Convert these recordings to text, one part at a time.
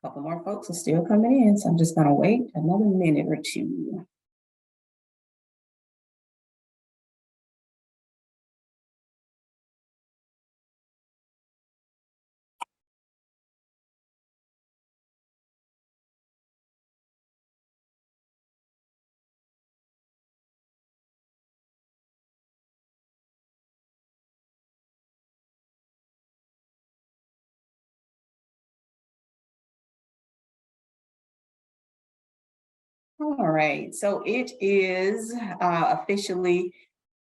Couple more folks are still coming in, so I'm just gonna wait another minute or two. All right, so it is officially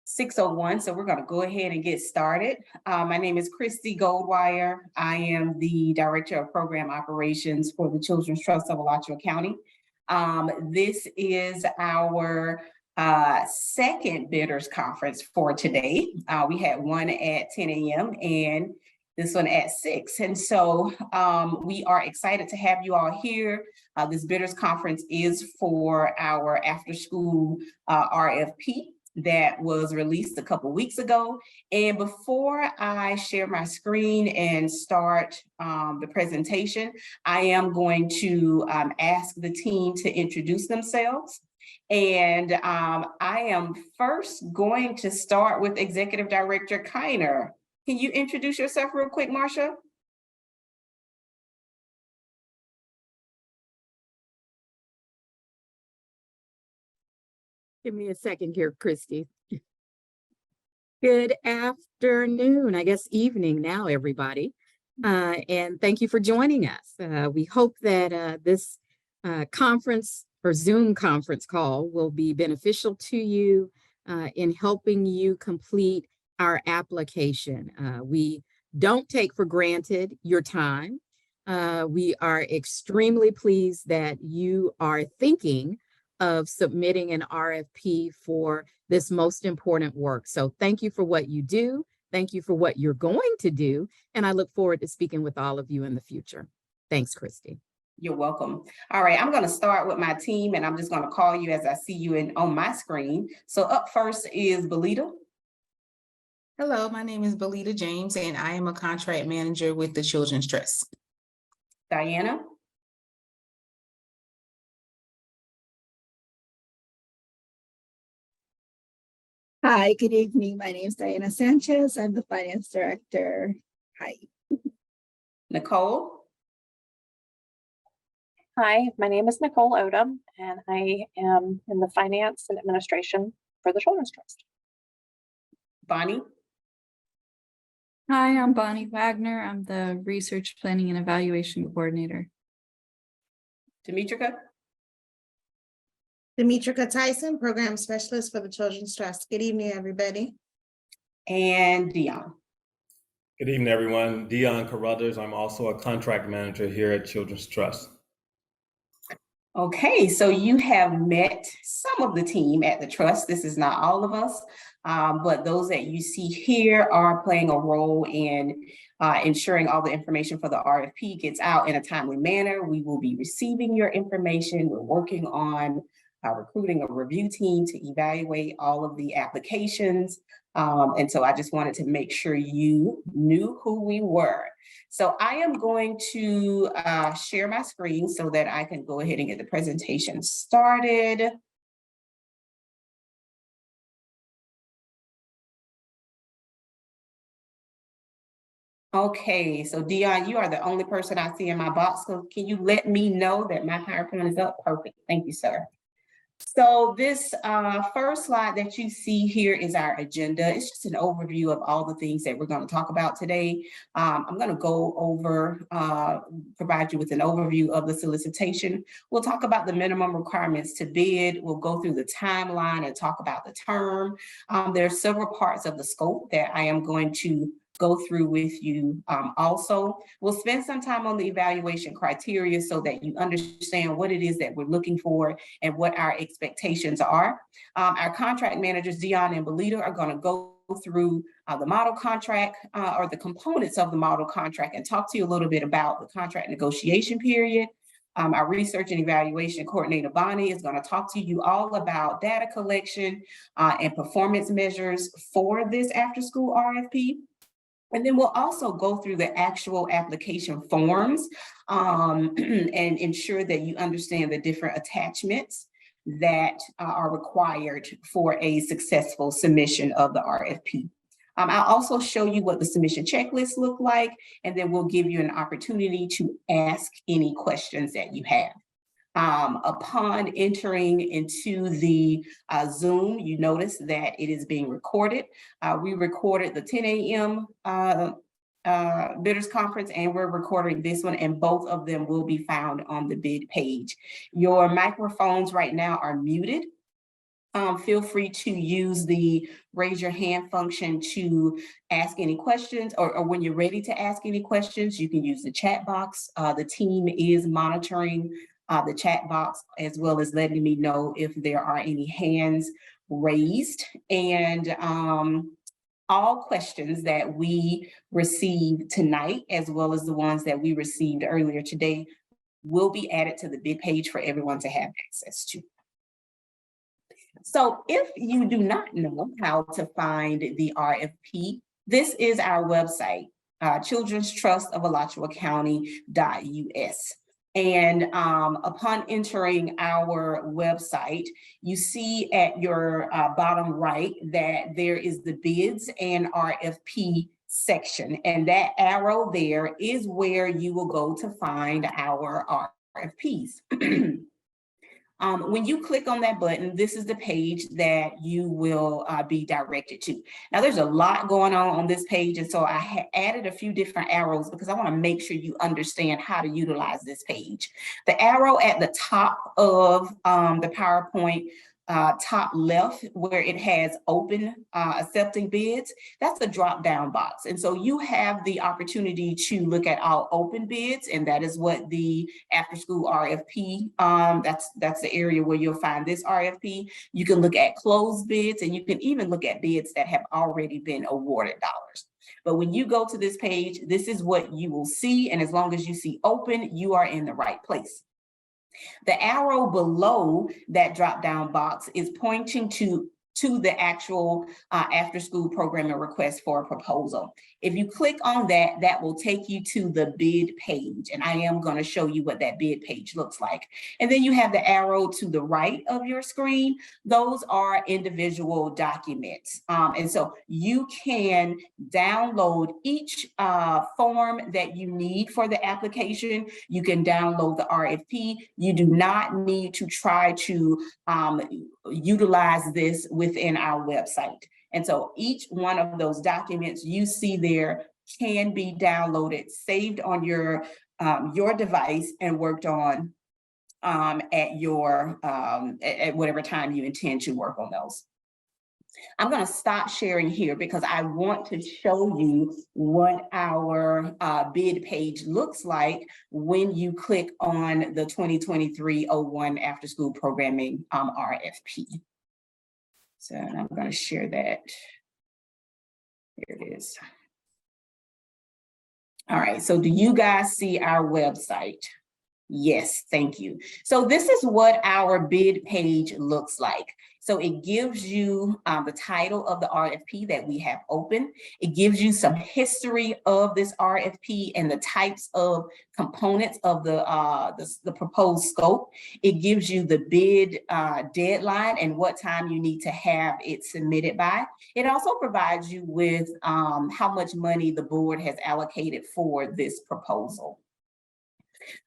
6:01, so we're going to go ahead and get started. My name is Christy Goldwire. I am the Director of Program Operations for the Children's Trust of Alachua County. This is our second bidders conference for today. We had one at 10 a.m. and this one at 6. And so we are excited to have you all here. This bidders conference is for our after school RFP that was released a couple weeks ago. And before I share my screen and start the presentation, I am going to ask the team to introduce themselves. And I am first going to start with Executive Director Kiner. Can you introduce yourself real quick, Marsha? Give me a second here, Christy. Good afternoon, I guess evening now, everybody. And thank you for joining us. We hope that this conference or Zoom conference call will be beneficial to you in helping you complete our application. We don't take for granted your time. We are extremely pleased that you are thinking of submitting an RFP for this most important work. So thank you for what you do. Thank you for what you're going to do. And I look forward to speaking with all of you in the future. Thanks, Christy. You're welcome. All right, I'm going to start with my team and I'm just going to call you as I see you on my screen. So up first is Belita. Hello, my name is Belita James and I am a contract manager with the Children's Trust. Diana. Hi, good evening. My name is Diana Sanchez. I'm the finance director. Hi. Nicole. Hi, my name is Nicole Odom, and I am in the finance and administration for the Children's Trust. Bonnie. Hi, I'm Bonnie Wagner. I'm the research planning and evaluation coordinator. Demetrica. Demetrica Tyson, Program Specialist for the Children's Trust. Good evening, everybody. And Dion. Good evening, everyone. Dion Carruthers. I'm also a contract manager here at Children's Trust. Okay, so you have met some of the team at the Trust. This is not all of us, but those that you see here are playing a role in ensuring all the information for the RFP gets out in a timely manner. We will be receiving your information. We're working on recruiting a review team to evaluate all of the applications. And so I just wanted to make sure you knew who we were. So I am going to share my screen so that I can go ahead and get the presentation started. Okay, so Dion, you are the only person I see in my box. So can you let me know that my PowerPoint is up? Perfect. Thank you, sir. So this first slide that you see here is our agenda. It's just an overview of all the things that we're going to talk about today. I'm going to go over, provide you with an overview of the solicitation. We'll talk about the minimum requirements to bid. We'll go through the timeline and talk about the term. There are several parts of the scope that I am going to go through with you. Also, we'll spend some time on the evaluation criteria so that you understand what it is that we're looking for and what our expectations are. Our contract managers, Dion and Belita, are going to go through the model contract or the components of the model contract and talk to you a little bit about the contract negotiation period. Our research and evaluation coordinator, Bonnie, is going to talk to you all about data collection and performance measures for this after-school RFP. And then we'll also go through the actual application forms and ensure that you understand the different attachments that are required for a successful submission of the RFP. I'll also show you what the submission checklists look like, and then we'll give you an opportunity to ask any questions that you have. Upon entering into the Zoom, you notice that it is being recorded. We recorded the 10 a.m. Bidders Conference, and we're recording this one, and both of them will be found on the bid page. Your microphones right now are muted. Feel free to use the raise your hand function to ask any questions, or when you're ready to ask any questions, you can use the chat box. The team is monitoring the chat box, as well as letting me know if there are any hands raised. And all questions that we receive tonight, as well as the ones that we received earlier today, will be added to the bid page for everyone to have access to. So if you do not know how to find the RFP, this is our website, Children's Trust of Alachua County.us. And upon entering our website, you see at your bottom right that there is the bids and RFP section. And that arrow there is where you will go to find our RFPs. When you click on that button, this is the page that you will be directed to. Now, there's a lot going on this page, and so I added a few different arrows because I want to make sure you understand how to utilize this page. The arrow at the top of the PowerPoint, top left, where it has open accepting bids, that's a drop-down box. And so you have the opportunity to look at all open bids, and that is what the after-school RFP, that's the area where you'll find this RFP. You can look at closed bids, and you can even look at bids that have already been awarded dollars. But when you go to this page, this is what you will see, and as long as you see open, you are in the right place. The arrow below that drop-down box is pointing to the actual after-school programming request for a proposal. If you click on that, that will take you to the bid page, and I am going to show you what that bid page looks like. And then you have the arrow to the right of your screen. Those are individual documents. And so you can download each form that you need for the application. You can download the RFP. You do not need to try to utilize this within our website. And so each one of those documents you see there can be downloaded, saved on your device, and worked on at whatever time you intend to work on those. I'm going to stop sharing here because I want to show you what our bid page looks like when you click on the 2023-01 After School Programming RFP. So I'm going to share that. Here it is. All right, so do you guys see our website? Yes, thank you. So this is what our bid page looks like. So it gives you the title of the RFP that we have open. It gives you some history of this RFP and the types of components of the proposed scope. It gives you the bid deadline and what time you need to have it submitted by. It also provides you with how much money the board has allocated for this proposal.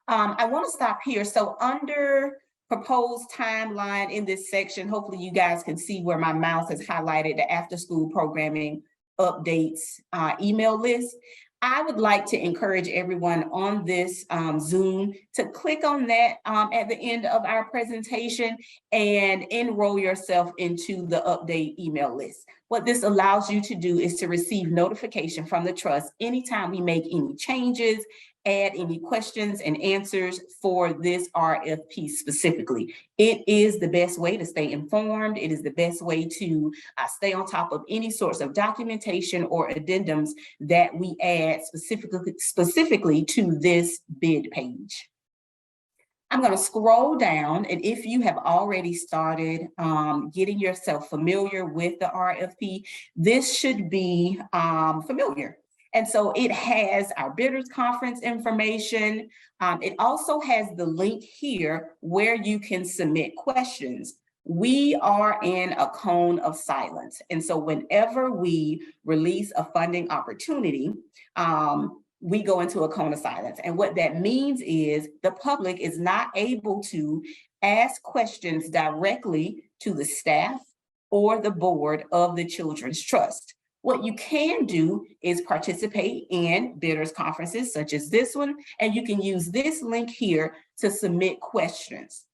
I want to stop here. So under proposed timeline in this section, hopefully you guys can see where my mouse has highlighted the after school programming updates email list. I would like to encourage everyone on this Zoom to click on that at the end of our presentation and enroll yourself into the update email list. What this allows you to do is to receive notification from the trust anytime we make any changes, add any questions and answers for this RFP specifically. It is the best way to stay informed. It is the best way to stay on top of any sorts of documentation or addendums that we add specifically to this bid page. I'm going to scroll down, and if you have already started getting yourself familiar with the RFP, this should be familiar. And so it has our bidders conference information. It also has the link here where you can submit questions. We are in a cone of silence. And so whenever we release a funding opportunity, we go into a cone of silence. And what that means is the public is not able to ask questions directly to the staff or the board of the Children's Trust. What you can do is participate in bidders conferences such as this one, and you can use this link here to submit questions.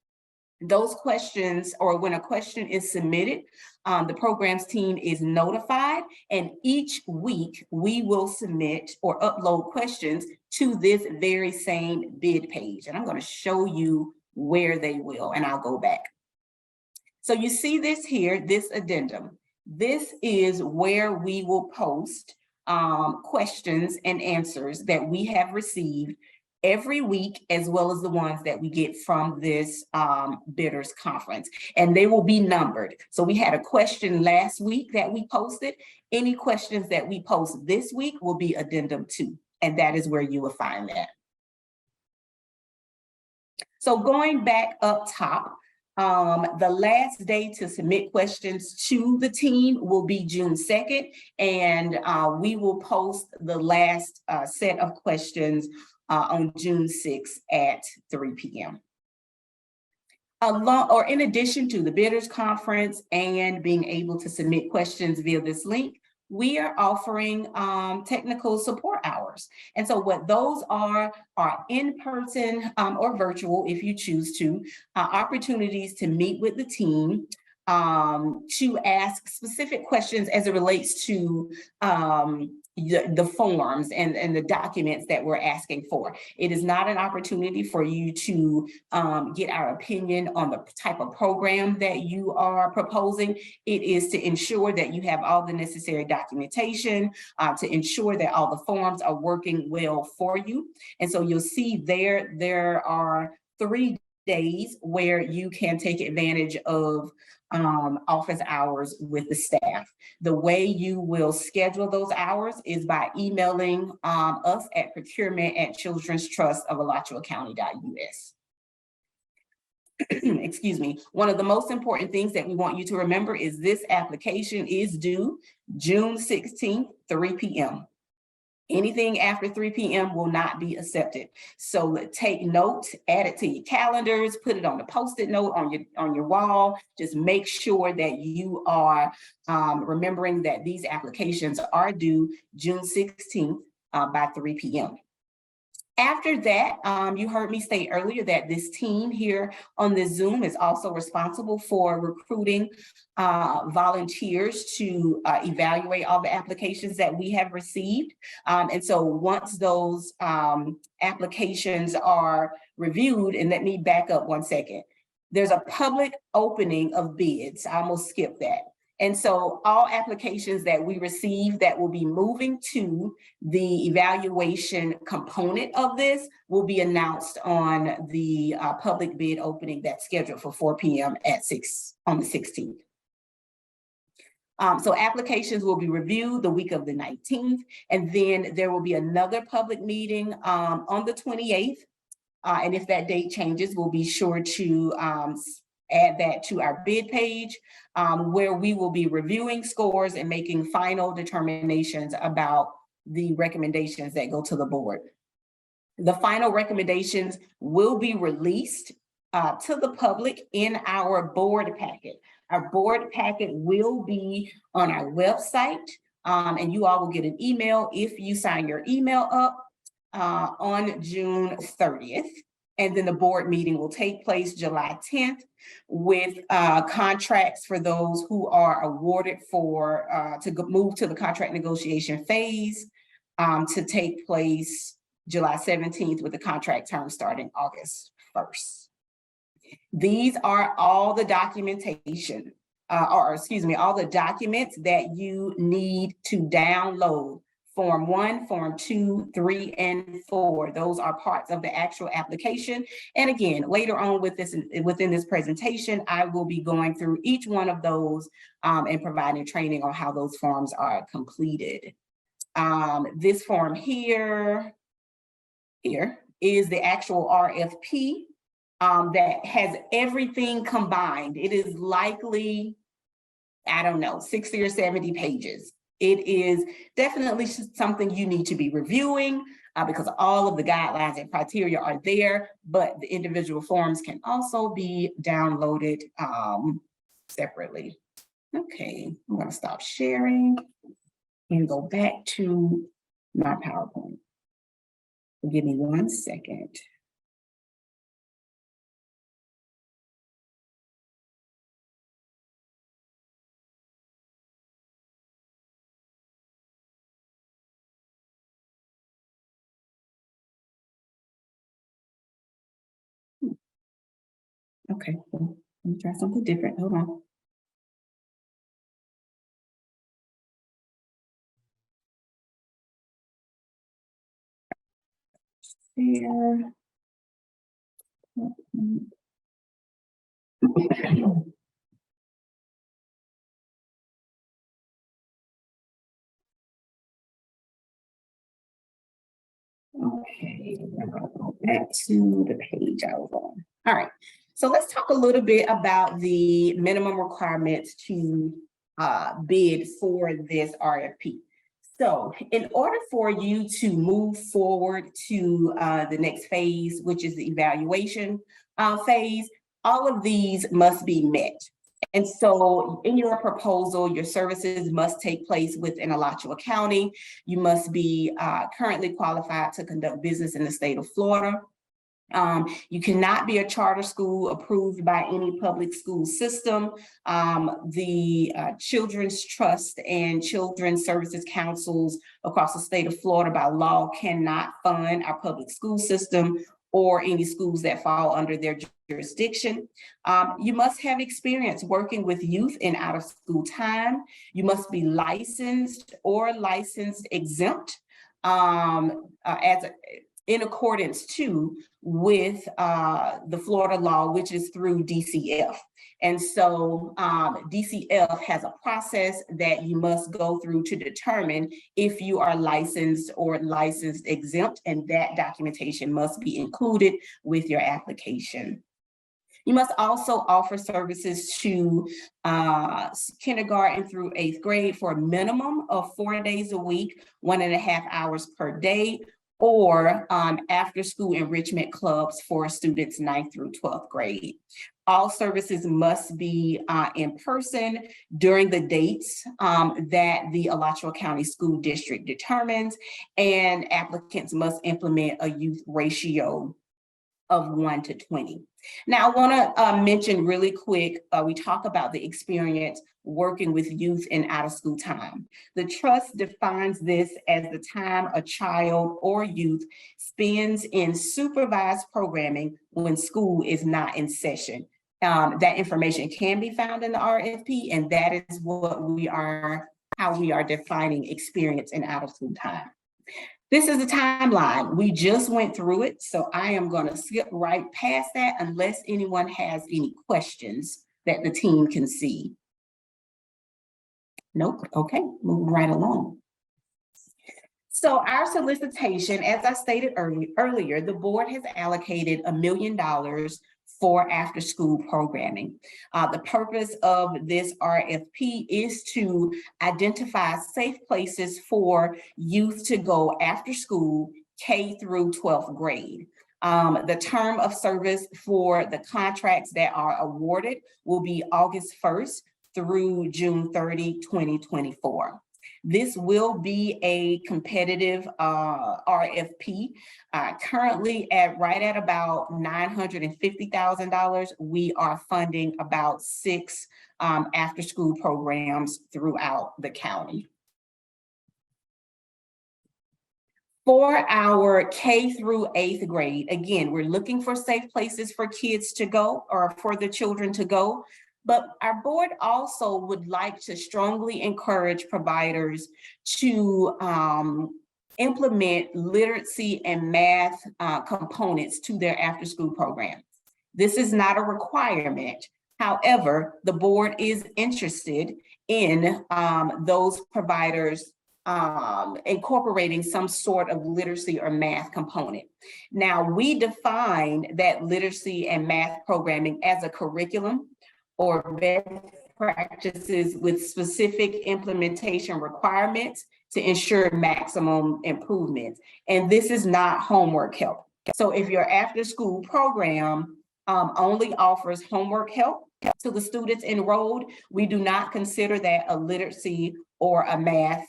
Those questions, or when a question is submitted, the programs team is notified, and each week we will submit or upload questions to this very same bid page. And I'm going to show you where they will, and I'll go back. So you see this here, this addendum. This is where we will post questions and answers that we have received every week, as well as the ones that we get from this bidders conference, and they will be numbered. So we had a question last week that we posted. Any questions that we post this week will be addendum 2, and that is where you will find that. So going back up top, the last day to submit questions to the team will be June 2nd, and we will post the last set of questions on June 6th at 3 p.m. In addition to the bidders conference and being able to submit questions via this link, we are offering technical support hours. And so what those are in person or virtual, if you choose to, opportunities to meet with the team, to ask specific questions as it relates to the forms and the documents that we're asking for. It is not an opportunity for you to get our opinion on the type of program that you are proposing. It is to ensure that you have all the necessary documentation, to ensure that all the forms are working well for you. And so you'll see there are 3 days where you can take advantage of office hours with the staff. The way you will schedule those hours is by emailing us at procurement@childrenstrust.alachua.county.us. Excuse me. One of the most important things that we want you to remember is this application is due June 16th, 3 p.m. Anything after 3 p.m. will not be accepted. So take note, add it to your calendars, put it on a Post-it note on your wall. Just make sure that you are remembering that these applications are due June 16th by 3 p.m. After that, you heard me say earlier that this team here on this Zoom is also responsible for recruiting volunteers to evaluate all the applications that we have received. And so once those applications are reviewed, and let me back up 1 second, there's a public opening of bids. I almost skipped that. And so all applications that we receive that will be moving to the evaluation component of this will be announced on the public bid opening that's scheduled for 4 p.m. on the 16th. So applications will be reviewed the week of the 19th, and then there will be another public meeting on the 28th. And if that date changes, we'll be sure to add that to our bid page, where we will be reviewing scores and making final determinations about the recommendations that go to the board. The final recommendations will be released to the public in our board packet. Our board packet will be on our website, and you all will get an email if you sign your email up on June 30th. And then the board meeting will take place July 10th with contracts for those who are awarded for to move to the contract negotiation phase to take place July 17th with the contract term starting August 1st. These are all the documentation, all the documents that you need to download. Form 1, Form 2, 3, and 4. Those are parts of the actual application. And again, later on within this presentation, I will be going through each one of those and providing training on how those forms are completed. This form here is the actual RFP that has everything combined. It is likely, I don't know, 60 or 70 pages. It is definitely something you need to be reviewing because all of the guidelines and criteria are there, but the individual forms can also be downloaded separately. Okay, I'm gonna stop sharing and go back to my PowerPoint. Give me 1 second. Okay, well, let me try something different. Hold on. Share. Okay, now I'll go back to the page I was on. All right, so let's talk a little bit about the minimum requirements to bid for this RFP. So in order for you to move forward to the next phase, which is the evaluation phase, all of these must be met. And so in your proposal, your services must take place within Alachua County. You must be currently qualified to conduct business in the state of Florida. You cannot be a charter school approved by any public school system. The Children's Trust and Children's Services Councils across the state of Florida by law cannot fund our public school system or any schools that fall under their jurisdiction. You must have experience working with youth in out of school time. You must be licensed or licensed exempt in accordance to with the Florida law, which is through DCF. And so DCF has a process that you must go through to determine if you are licensed or licensed exempt, and that documentation must be included with your application. You must also offer services to kindergarten through 8th grade for a minimum of 4 days a week, 1.5 hours per day, or after school enrichment clubs for students 9th through 12th grade. All services must be in person during the dates that the Alachua County School District determines, and applicants must implement a youth ratio of 1:20. Now, I want to mention really quick, we talk about the experience working with youth in out of school time. The trust defines this as the time a child or youth spends in supervised programming when school is not in session. That information can be found in the RFP, and that is how we are defining experience in out of school time. This is the timeline. We just went through it, so I am going to skip right past that unless anyone has any questions that the team can see. Nope. Okay, moving right along. So our solicitation, as I stated earlier, the board has allocated $1 million for after school programming. The purpose of this RFP is to identify safe places for youth to go after school, K through 12th grade. The term of service for the contracts that are awarded will be August 1st through June 30, 2024. This will be a competitive RFP. Currently right at about $950,000, we are funding about 6 after-school programs throughout the county. For our K through 8th grade, again, we're looking for safe places for kids to go or for the children to go. But our board also would like to strongly encourage providers to implement literacy and math components to their after-school programs. This is not a requirement. However, the board is interested in those providers incorporating some sort of literacy or math component. Now, we define that literacy and math programming as a curriculum or best practices with specific implementation requirements to ensure maximum improvement. And this is not homework help. So if your after-school program only offers homework help to the students enrolled, we do not consider that a literacy or a math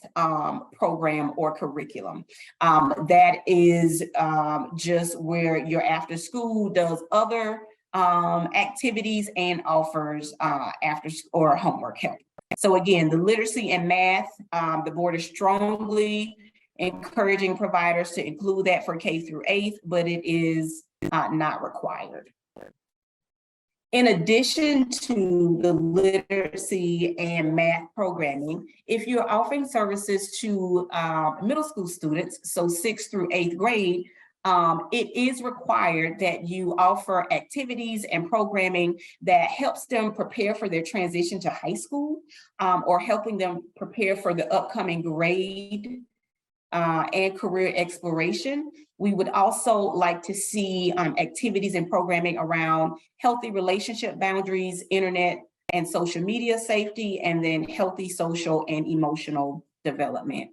program or curriculum. That is just where your after school does other activities and offers after or homework help. So again, the literacy and math, the board is strongly encouraging providers to include that for K through 8th, but it is not required. In addition to the literacy and math programming, if you're offering services to middle school students, so 6th through 8th grade, it is required that you offer activities and programming that helps them prepare for their transition to high school, or helping them prepare for the upcoming grade and career exploration. We would also like to see activities and programming around healthy relationship boundaries, internet and social media safety, and then healthy social and emotional development.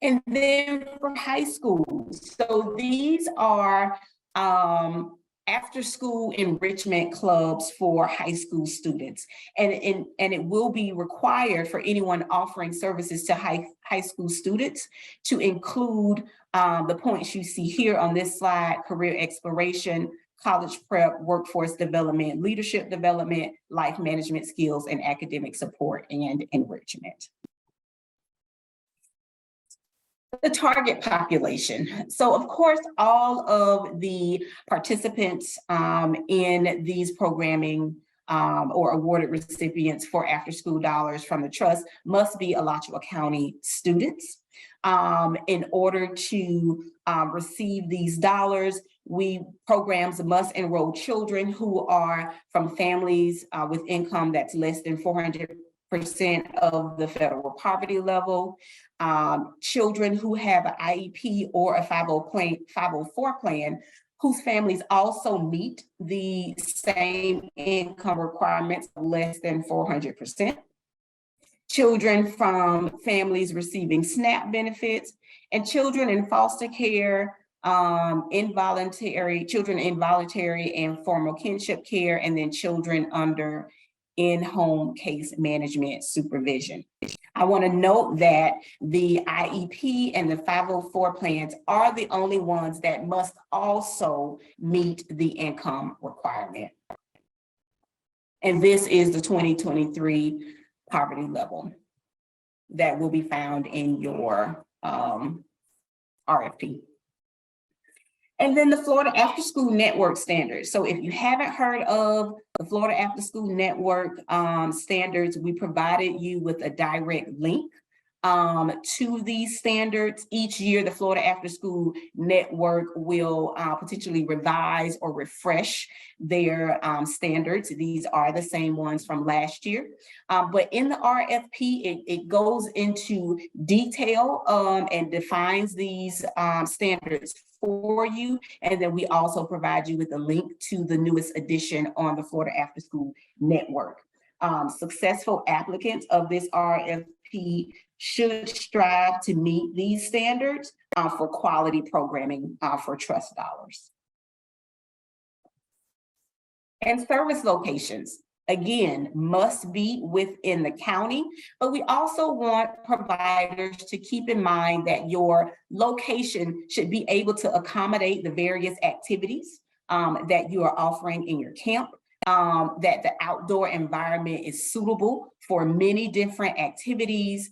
And then for high school, so these are after school enrichment clubs for high school students. And it will be required for anyone offering services to high school students to include the points you see here on this slide: career exploration, college prep, workforce development, leadership development, life management skills, and academic support and enrichment. The target population. So of course, all of the participants in these programming or awarded recipients for after-school dollars from the trust must be Alachua County students. In order to receive these dollars, programs must enroll children who are from families with income that's less than 400% of the federal poverty level, children who have an IEP or a 504 plan whose families also meet the same income requirements of less than 400%, children from families receiving SNAP benefits, and children in foster care, children in voluntary and formal kinship care, and then children under in-home case management supervision. I want to note that the IEP and the 504 plans are the only ones that must also meet the income requirement. And this is the 2023 poverty level that will be found in your RFP. And then the Florida After School Network standards. So if you haven't heard of the Florida After School Network standards, we provided you with a direct link to these standards. Each year, the Florida After School Network will potentially revise or refresh their standards. These are the same ones from last year. But in the RFP, it goes into detail and defines these standards for you. And then we also provide you with a link to the newest edition on the Florida After School Network. Successful applicants of this RFP should strive to meet these standards for quality programming for trust dollars. And service locations, again, must be within the county, but we also want providers to keep in mind that your location should be able to accommodate the various activities that you are offering in your camp, that the outdoor environment is suitable for many different activities,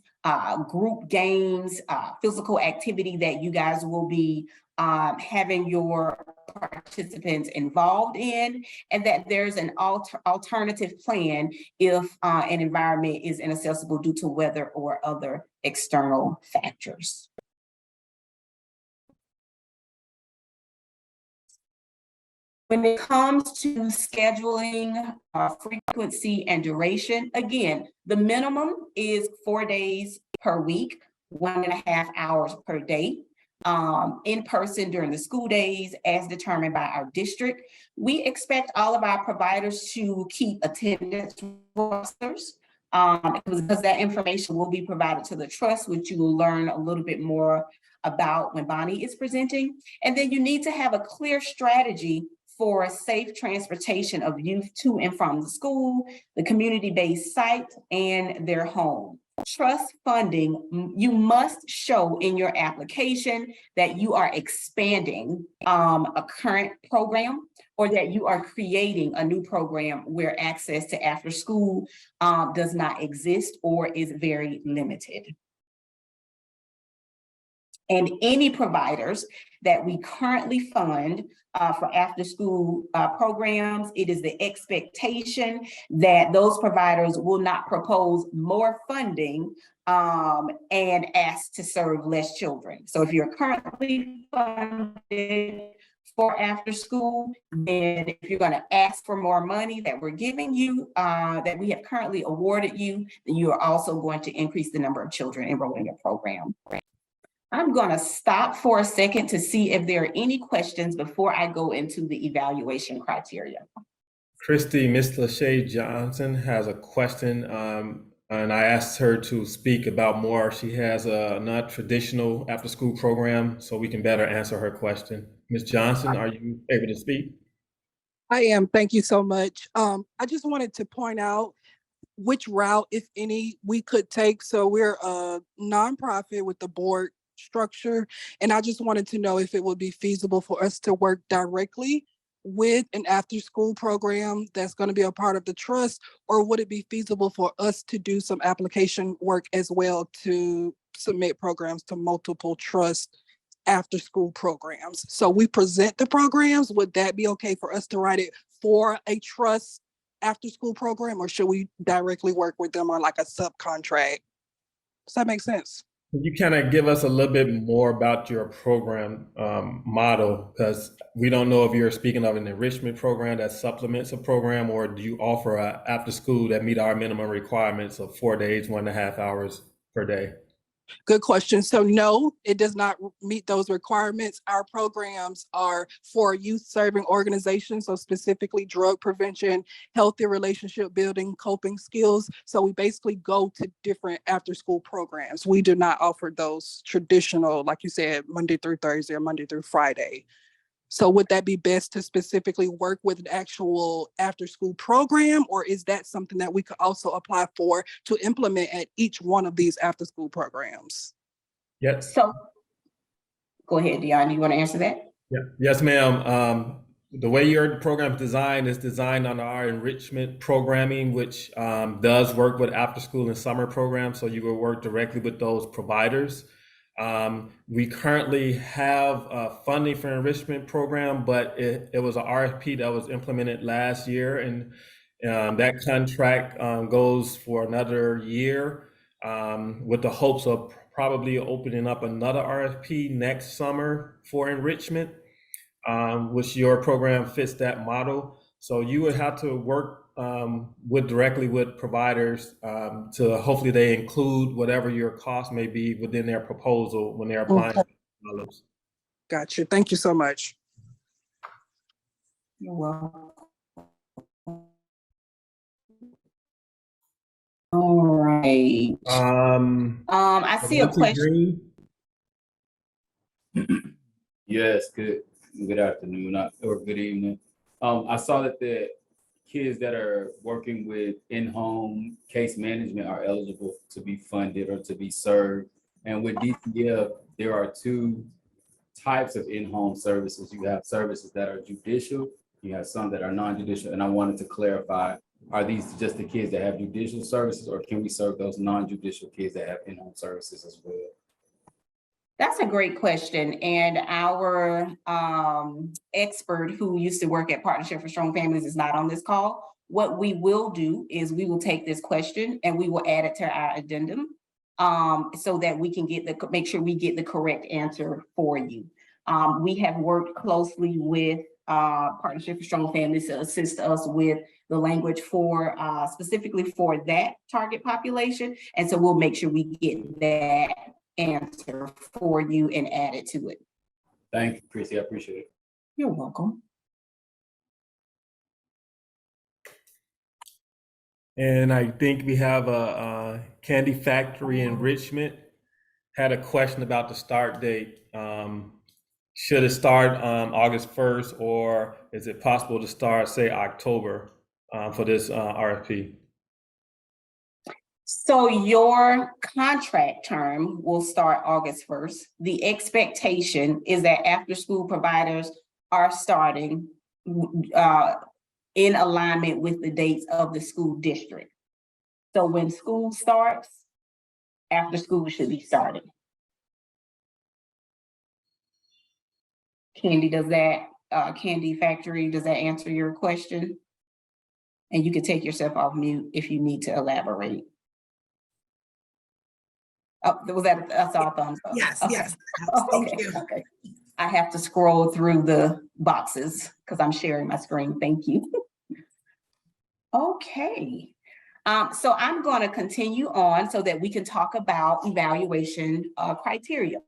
group games, physical activity that you guys will be having your participants involved in, and that there's an alternative plan if an environment is inaccessible due to weather or other external factors. When it comes to scheduling, frequency and duration, again, the minimum is 4 days per week, 1.5 hours per day, in person during the school days as determined by our district. We expect all of our providers to keep attendance rosters, because that information will be provided to the trust, which you will learn a little bit more about when Bonnie is presenting. And then you need to have a clear strategy for safe transportation of youth to and from the school, the community-based site, and their home. Trust funding, you must show in your application that you are expanding a current program, or that you are creating a new program where access to after school does not exist or is very limited. And any providers that we currently fund for after school programs, it is the expectation that those providers will not propose more funding and ask to serve less children. So if you're currently funded for after school, then if you're going to ask for more money that we're giving you, that we have currently awarded you, then you are also going to increase the number of children enrolled in your program. I'm going to stop for a second to see if there are any questions before I go into the evaluation criteria. Christy, Ms. Lachey Johnson has a question, and I asked her to speak about more. She has a non-traditional after-school program, so we can better answer her question. Ms. Johnson, are you able to speak? I am. Thank you so much. I just wanted to point out which route, if any, we could take. So we're a nonprofit with the board structure, and I just wanted to know if it would be feasible for us to work directly with an after-school program that's going to be a part of the trust, or would it be feasible for us to do some application work as well to submit programs to multiple trust after-school programs? So we present the programs. Would that be okay for us to write it for a trust after-school program, or should we directly work with them on like a subcontract? Does that make sense? Can you kind of give us a little bit more about your program model? Because we don't know if you're speaking of an enrichment program that supplements a program, or do you offer a after school that meet our minimum requirements of 4 days, 1.5 hours per day? Good question. So no, it does not meet those requirements. Our programs are for youth serving organizations, so specifically drug prevention, healthy relationship building, coping skills. So we basically go to different after school programs. We do not offer those traditional, like you said, Monday through Thursday or Monday through Friday. So would that be best to specifically work with an actual after school program, or is that something that we could also apply for to implement at each one of these after school programs? Yes. So go ahead, Dion, you want to answer that? Yeah. Yes, ma'am. The way your program is designed on our enrichment programming, which does work with after school and summer programs. So you will work directly with those providers. We currently have funding for enrichment program, but it was an RFP that was implemented last year, and that contract goes for another year with the hopes of probably opening up another RFP next summer for enrichment, which your program fits that model. So you would have to work directly with providers to hopefully they include whatever your cost may be within their proposal when they're applying. Okay. Gotcha. Thank you so much. You're welcome. All right. I see a question. Yes, good afternoon or good evening. I saw that the kids that are working with in-home case management are eligible to be funded or to be served. And with DCF, there are two types of in-home services. You have services that are judicial, you have some that are non-judicial. And I wanted to clarify, are these just the kids that have judicial services, or can we serve those non-judicial kids that have in-home services as well? That's a great question. And our expert who used to work at Partnership for Strong Families is not on this call. What we will do is we will take this question and we will add it to our addendum so that we can make sure we get the correct answer for you. We have worked closely with Partnership for Strong Families to assist us with the language for specifically for that target population. And so we'll make sure we get that answer for you and add it to it. Thank you, Chrissy. I appreciate it. You're welcome. And I think we have a Candy Factory Enrichment had a question about the start date. Should it start August 1st, or is it possible to start, say, October for this RFP? So your contract term will start August 1st. The expectation is that after school providers are starting in alignment with the dates of the school district. So when school starts, after school should be starting. Candy, does that, Candy Factory, does that answer your question? And you can take yourself off mute if you need to elaborate. Oh, was that, I saw a thumbs up. Yes, Okay. yes. Thank Okay, you. okay. I have to scroll through the boxes because I'm sharing my screen. Thank you. Okay. So I'm going to continue on so that we can talk about evaluation criteria.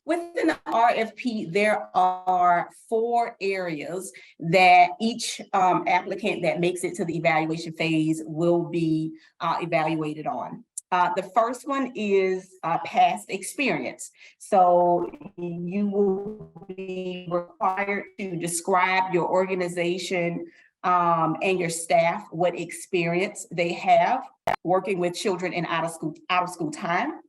Within the RFP, there are 4 areas that each applicant that makes it to the evaluation phase will be evaluated on. The first one is past experience. So you will be required to describe your organization and your staff, what experience they have working with children in out of school time.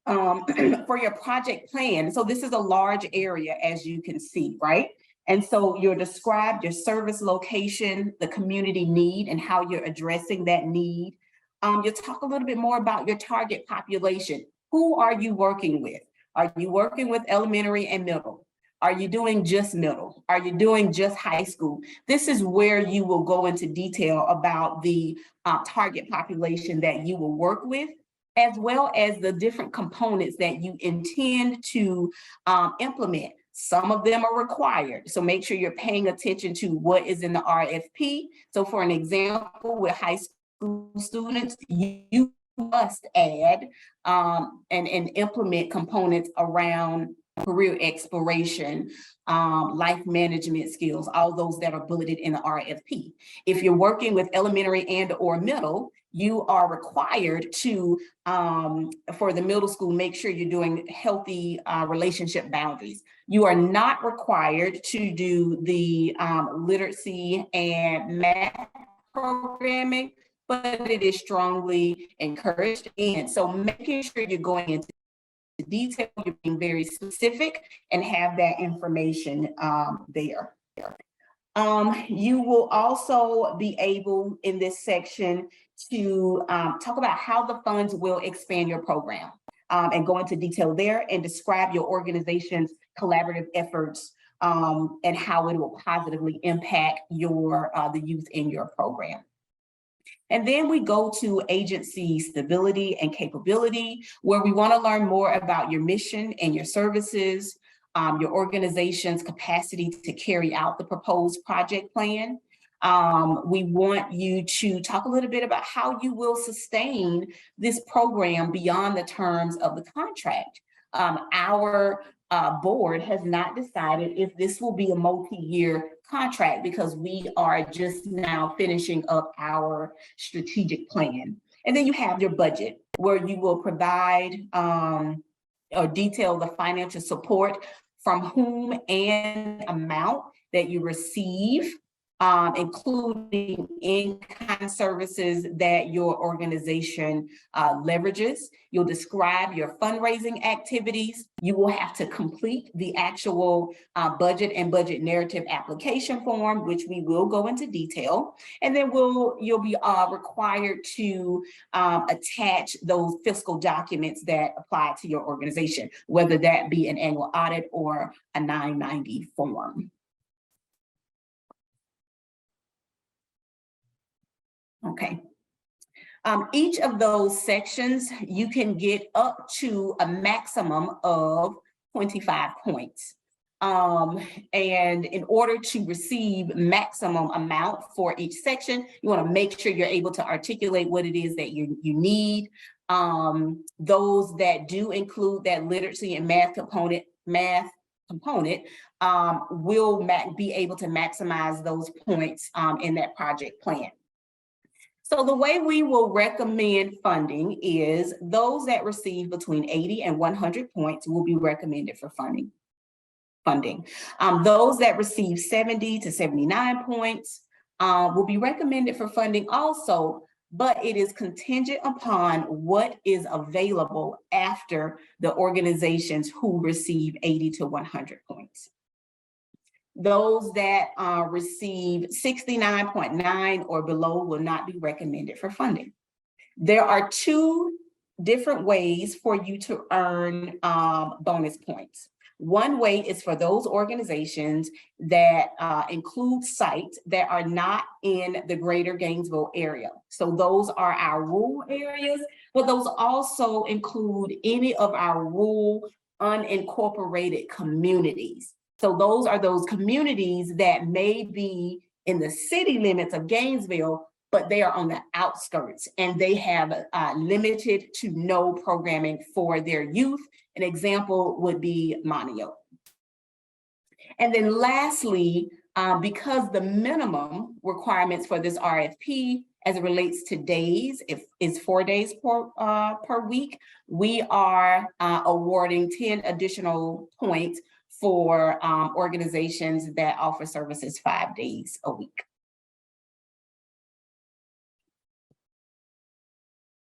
For your project plan. So this is a large area, as you can see, right? And so you'll describe your service location, the community need, and how you're addressing that need. You'll talk a little bit more about your target population. Who are you working with? Are you working with elementary and middle? Are you doing just middle? Are you doing just high school? This is where you will go into detail about the target population that you will work with, as well as the different components that you intend to implement. Some of them are required, so make sure you're paying attention to what is in the RFP. So for an example, with high school students, you must add and implement components around career exploration, life management skills, all those that are bulleted in the RFP. If you're working with elementary and or middle, you are required to, for the middle school, make sure you're doing healthy relationship boundaries. You are not required to do the literacy and math programming, but it is strongly encouraged. And so making sure you're going into detail, you're being very specific and have that information there. You will also be able in this section to talk about how the funds will expand your program and go into detail there and describe your organization's collaborative efforts and how it will positively impact your the youth in your program. And then we go to agency stability and capability, where we want to learn more about your mission and your services, your organization's capacity to carry out the proposed project plan. We want you to talk a little bit about how you will sustain this program beyond the terms of the contract. Our board has not decided if this will be a multi-year contract because we are just now finishing up our strategic plan. And then you have your budget, where you will provide or detail the financial support from whom and amount that you receive, including in-kind services that your organization leverages. You'll describe your fundraising activities. You will have to complete the actual budget and budget narrative application form, which we will go into detail. And then you'll be required to attach those fiscal documents that apply to your organization, whether that be an annual audit or a 990 form. Okay. Each of those sections, you can get up to a maximum of 25 points. And in order to receive maximum amount for each section, you want to make sure you're able to articulate what it is that you need. Those that do include that literacy and math component will be able to maximize those points in that project plan. So the way we will recommend funding is those that receive between 80 and 100 points will be recommended for funding. Those that receive 70 to 79 points will be recommended for funding also, but it is contingent upon what is available after the organizations who receive 80 to 100 points. Those that receive 69.9 or below will not be recommended for funding. There are two different ways for you to earn bonus points. One way is for those organizations that include sites that are not in the greater Gainesville area. So those are our rural areas, but those also include any of our rural unincorporated communities. So those are those communities that may be in the city limits of Gainesville, but they are on the outskirts and they have limited to no programming for their youth. An example would be Moneo. And then lastly, because the minimum requirements for this RFP as it relates to days, is 4 days per week, we are awarding 10 additional points for organizations that offer services 5 days a week.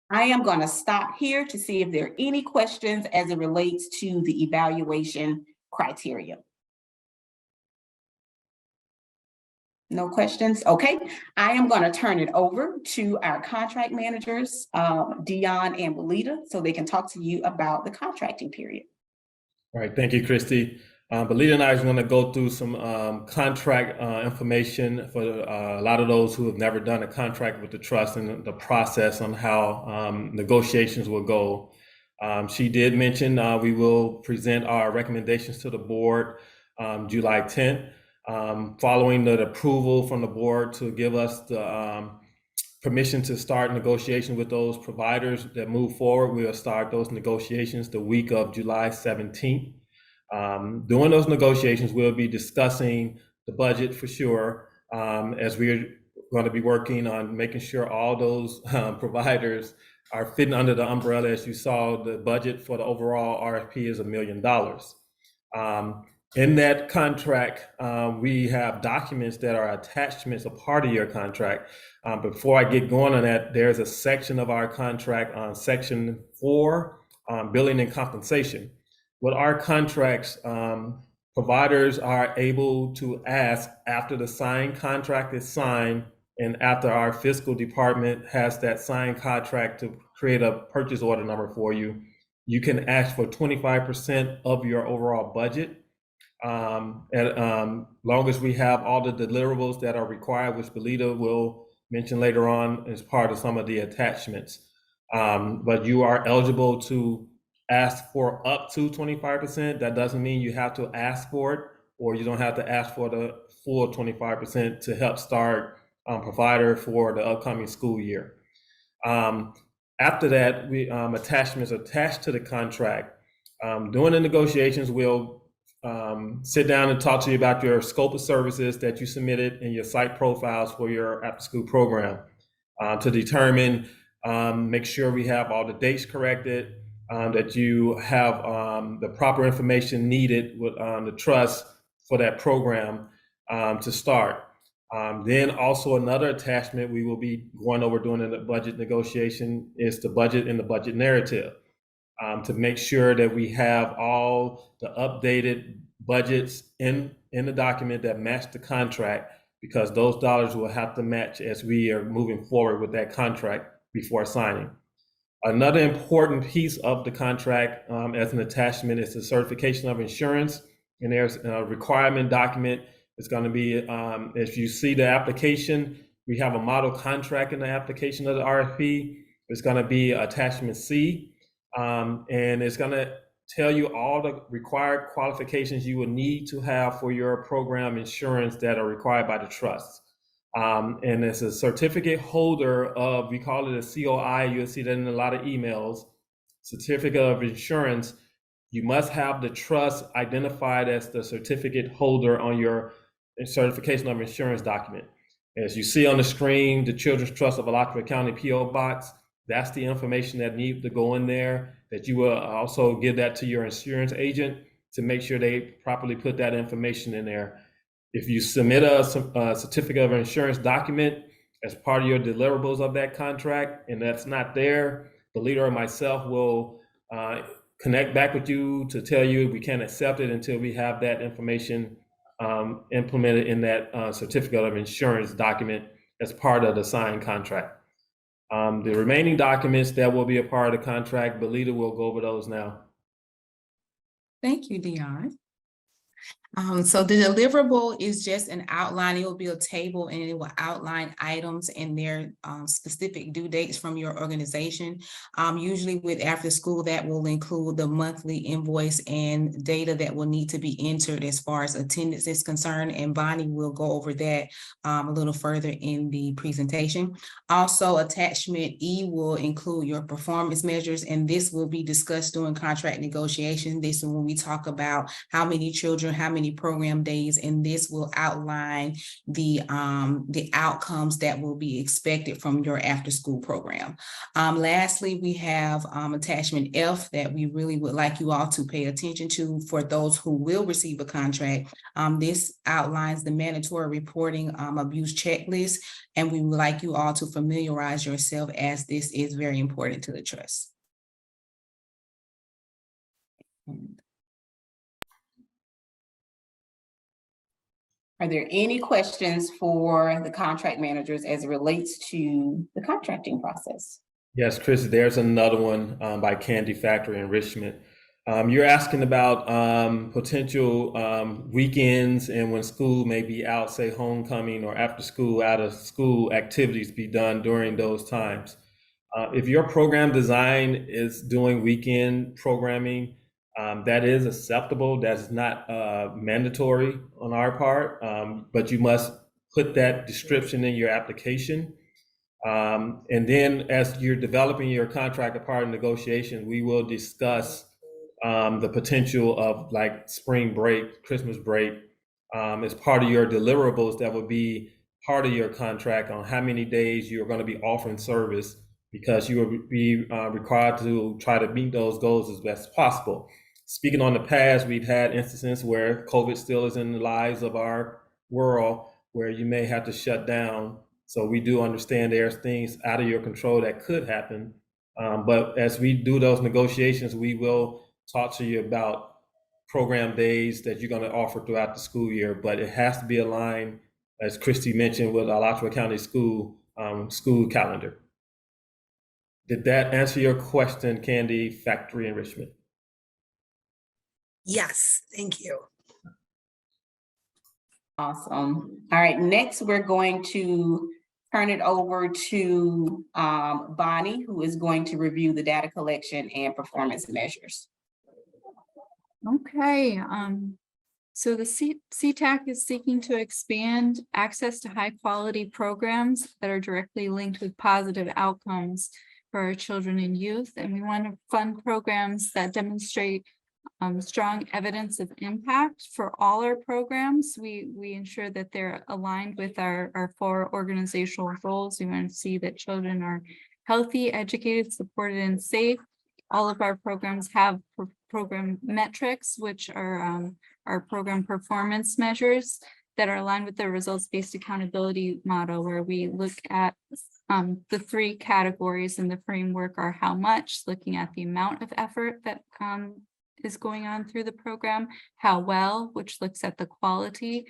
I am going to stop here to see if there are any questions as it relates to the evaluation criteria. No questions? Okay, I am going to turn it over to our contract managers, Dion and Belita, so they can talk to you about the contracting period. All right, thank you, Christy. Belita and I are going to go through some contract information for a lot of those who have never done a contract with the trust and the process on how negotiations will go. She did mention we will present our recommendations to the board July 10th. Following the approval from the board to give us the permission to start negotiation with those providers that move forward, we'll start those negotiations the week of July 17th. During those negotiations, we'll be discussing the budget for sure, as we're going to be working on making sure all those providers are fitting under the umbrella. As you saw, the budget for the overall RFP is $1 million. In that contract, we have documents that are attachments, a part of your contract. Before I get going on that, there's a section of our contract on section 4, billing and compensation. With our contracts, providers are able to ask after the signed contract is signed and after our fiscal department has that signed contract to create a purchase order number for you, you can ask for 25% of your overall budget. Long as we have all the deliverables that are required, which Belita will mention later on as part of some of the attachments. But you are eligible to ask for up to 25%. That doesn't mean you have to ask for it, or you don't have to ask for the full 25% to help start provider for the upcoming school year. After that, we attachments attached to the contract. During the negotiations, we'll sit down and talk to you about your scope of services that you submitted and your site profiles for your after-school program to determine, make sure we have all the dates corrected, that you have the proper information needed with the trust for that program to start. Then also another attachment we will be going over during the budget negotiation is the budget and the budget narrative, to make sure that we have all the updated budgets in the document that match the contract, because those dollars will have to match as we are moving forward with that contract before signing. Another important piece of the contract as an attachment is the certification of insurance. And there's a requirement document. It's going to be, if you see the application, we have a model contract in the application of the RFP. It's going to be attachment C. And it's going to tell you all the required qualifications you will need to have for your program insurance that are required by the trust. And it's a certificate holder of, we call it a COI. You'll see that in a lot of emails. Certificate of insurance. You must have the trust identified as the certificate holder on your certification of insurance document. As you see on the screen, the Children's Trust of Alachua County PO Box, that's the information that needs to go in there, that you will also give that to your insurance agent to make sure they properly put that information in there. If you submit a certificate of insurance document as part of your deliverables of that contract, and that's not there, the leader or myself will connect back with you to tell you we can't accept it until we have that information implemented in that certificate of insurance document as part of the signed contract. The remaining documents that will be a part of the contract, Belita will go over those now. Thank you, Dion. So the deliverable is just an outline. It will be a table and it will outline items and their specific due dates from your organization. Usually with after school, that will include the monthly invoice and data that will need to be entered as far as attendance is concerned. And Bonnie will go over that a little further in the presentation. Also, attachment E will include your performance measures, and this will be discussed during contract negotiation. This is when we talk about how many children, how many program days, and this will outline the outcomes that will be expected from your after school program. Lastly, we have attachment F that we really would like you all to pay attention to for those who will receive a contract. This outlines the mandatory reporting abuse checklist, and we would like you all to familiarize yourself as this is very important to the trust. Are there any questions for the contract managers as it relates to the contracting process? Yes, Chris, there's another one by Candy Factory Enrichment. You're asking about potential weekends and when school may be out, say homecoming or after school, out of school activities be done during those times. If your program design is doing weekend programming, that is acceptable. That's not mandatory on our part, but you must put that description in your application. And then as you're developing your contract as part of negotiation, we will discuss the potential of like spring break, Christmas break, as part of your deliverables that would be part of your contract on how many days you're going to be offering service, because you will be required to try to meet those goals as best as possible. Speaking on the past, we've had instances where COVID still is in the lives of our world where you may have to shut down. So we do understand there's things out of your control that could happen. But as we do those negotiations, we will talk to you about program days that you're going to offer throughout the school year. But it has to be aligned, as Christy mentioned, with Alachua County school calendar. Did that answer your question, Candy Factory Enrichment? Yes, thank you. Awesome. All right, next we're going to turn it over to Bonnie, who is going to review the data collection and performance measures. Okay, so the CTAC is seeking to expand access to high quality programs that are directly linked with positive outcomes for our children and youth. And we want to fund programs that demonstrate strong evidence of impact for all our programs. We ensure that they're aligned with our 4 organizational goals. We want to see that children are healthy, educated, supported, and safe. All of our programs have program metrics, which are our program performance measures that are aligned with the results-based accountability model, where we look at the 3 categories in the framework are how much, looking at the amount of effort that is going on through the program, how well, which looks at the quality,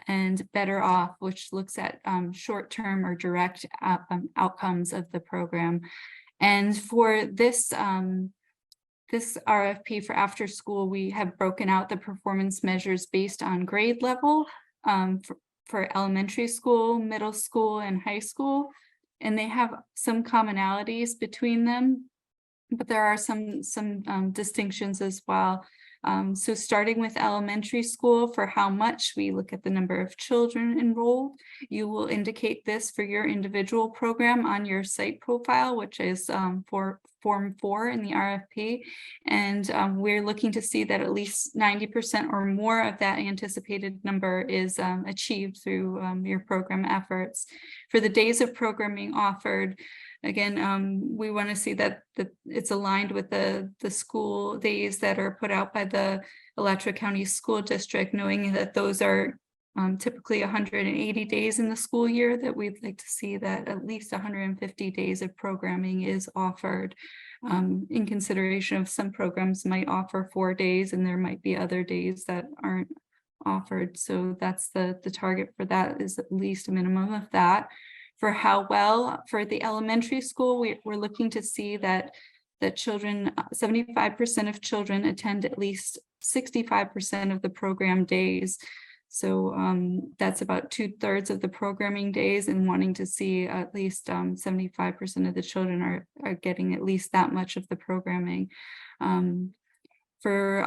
and better off, which looks at short-term or direct outcomes of the program. And for this this RFP for after school, we have broken out the performance measures based on grade level for elementary school, middle school, and high school. And they have some commonalities between them. but there are some distinctions as well. So starting with elementary school, for how much we look at the number of children enrolled. You will indicate this for your individual program on your site profile, which is for Form 4 in the RFP. And we're looking to see that at least 90% or more of that anticipated number is achieved through your program efforts. For the days of programming offered, again, we want to see that it's aligned with the school days that are put out by the Alachua County School District, knowing that those are typically 180 days in the school year, that we'd like to see that at least 150 days of programming is offered, in consideration of some programs might offer 4 days and there might be other days that aren't offered. So that's the target for that, is at least a minimum of that. For how well, for the elementary school, we're looking to see that children, 75% of children attend at least 65% of the program days. So that's about 2/3 of the programming days, and wanting to see at least 75% of the children are getting at least that much of the programming. For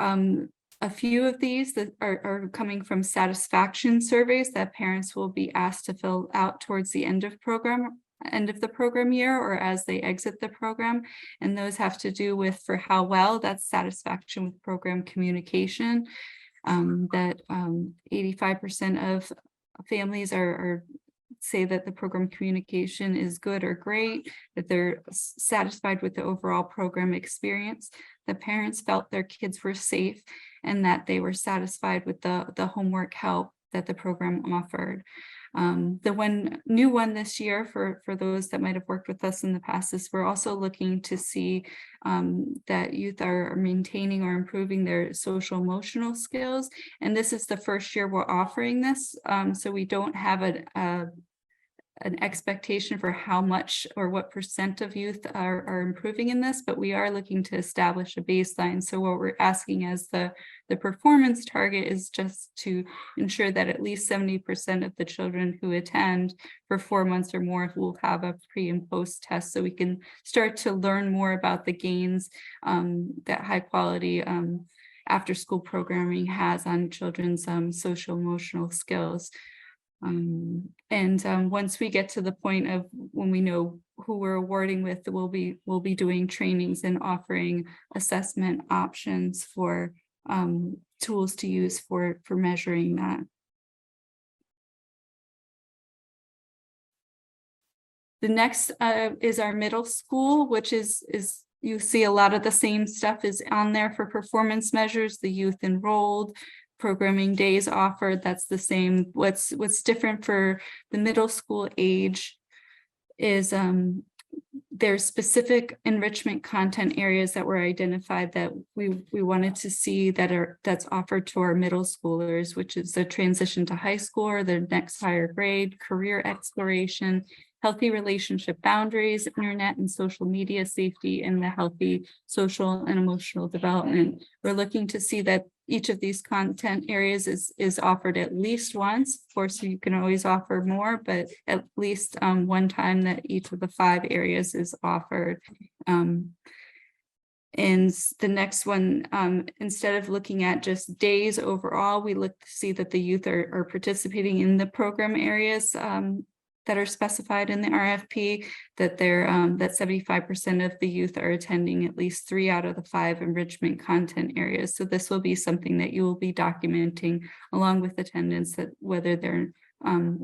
a few of these that are coming from satisfaction surveys that parents will be asked to fill out towards the end of the program year, or as they exit the program. And those have to do with for how well, that's satisfaction with program communication. That 85% of families are say that the program communication is good or great, that they're satisfied with the overall program experience. The parents felt their kids were safe and that they were satisfied with the homework help that the program offered. The new one this year for those that might have worked with us in the past is we're also looking to see that youth are maintaining or improving their social emotional skills. And this is the first year we're offering this. So we don't have an expectation for how much or what percent of youth are improving in this, but we are looking to establish a baseline. So what we're asking as the performance target is just to ensure that at least 70% of the children who attend for 4 months or more will have a pre and post test, so we can start to learn more about the gains that high quality after school programming has on children's social emotional skills. Once we get to the point of when we know who we're awarding with, we'll be doing trainings and offering assessment options for tools to use for measuring that. The next is our middle school, which is you see a lot of the same stuff is on there for performance measures, the youth enrolled, programming days offered, that's the same. What's different for the middle school age is there's specific enrichment content areas that were identified that we wanted to see that's offered to our middle schoolers, which is the transition to high school or the next higher grade, career exploration, healthy relationship boundaries, internet and social media safety, and the healthy social and emotional development. We're looking to see that each of these content areas is offered at least once. Of course, you can always offer more, but at least one time that each of the 5 areas is offered. And the next one, instead of looking at just days overall, we look to see that the youth are participating in the program areas that are specified in the RFP, that they're that 75% of the youth are attending at least 3 out of the 5 enrichment content areas. So this will be something that you will be documenting along with attendance, that whether they're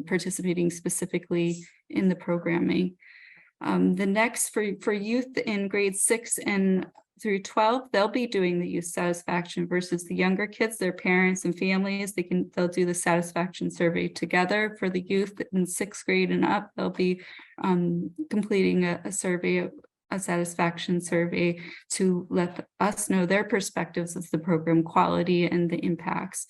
participating specifically in the programming. The next for youth in grade 6 and through 12, they'll be doing the youth satisfaction versus the younger kids, their parents and families. They'll do the satisfaction survey together. For the youth in 6th grade and up, they'll be completing a survey, a satisfaction survey, to let us know their perspectives of the program quality and the impacts.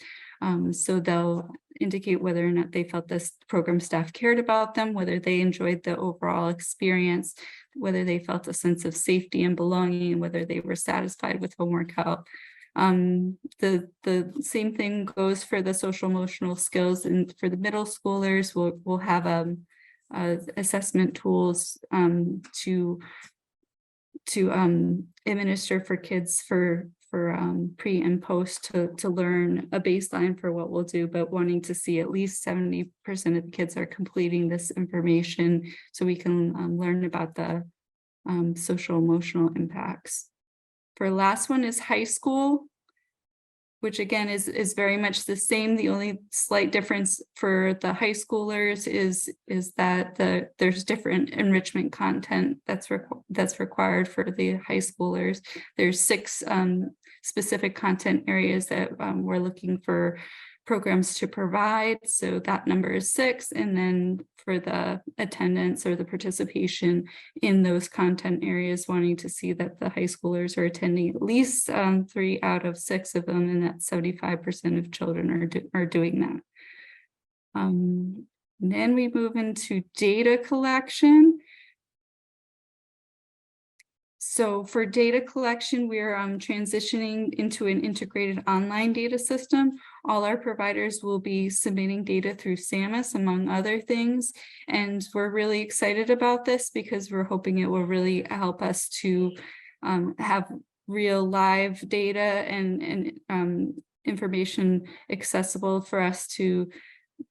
So they'll indicate whether or not they felt this program staff cared about them, whether they enjoyed the overall experience, whether they felt a sense of safety and belonging, and whether they were satisfied with homework help. The same thing goes for the social emotional skills, and for the middle schoolers, we'll have assessment tools to administer for kids for pre and post to learn a baseline for what we'll do, but wanting to see at least 70% of the kids are completing this information so we can learn about the social emotional impacts. For last one is high school, which again is very much the same. The only slight difference for the high schoolers is that there's different enrichment content that's required for the high schoolers. There's 6 specific content areas that we're looking for programs to provide. So that number is 6. And then for the attendance or the participation in those content areas, wanting to see that the high schoolers are attending at least 3 out of 6 of them, and that 75% of children are doing that. Then we move into data collection. So for data collection, we're transitioning into an integrated online data system. All our providers will be submitting data through SAMUS, among other things. And we're really excited about this because we're hoping it will really help us to have real live data and information accessible for us to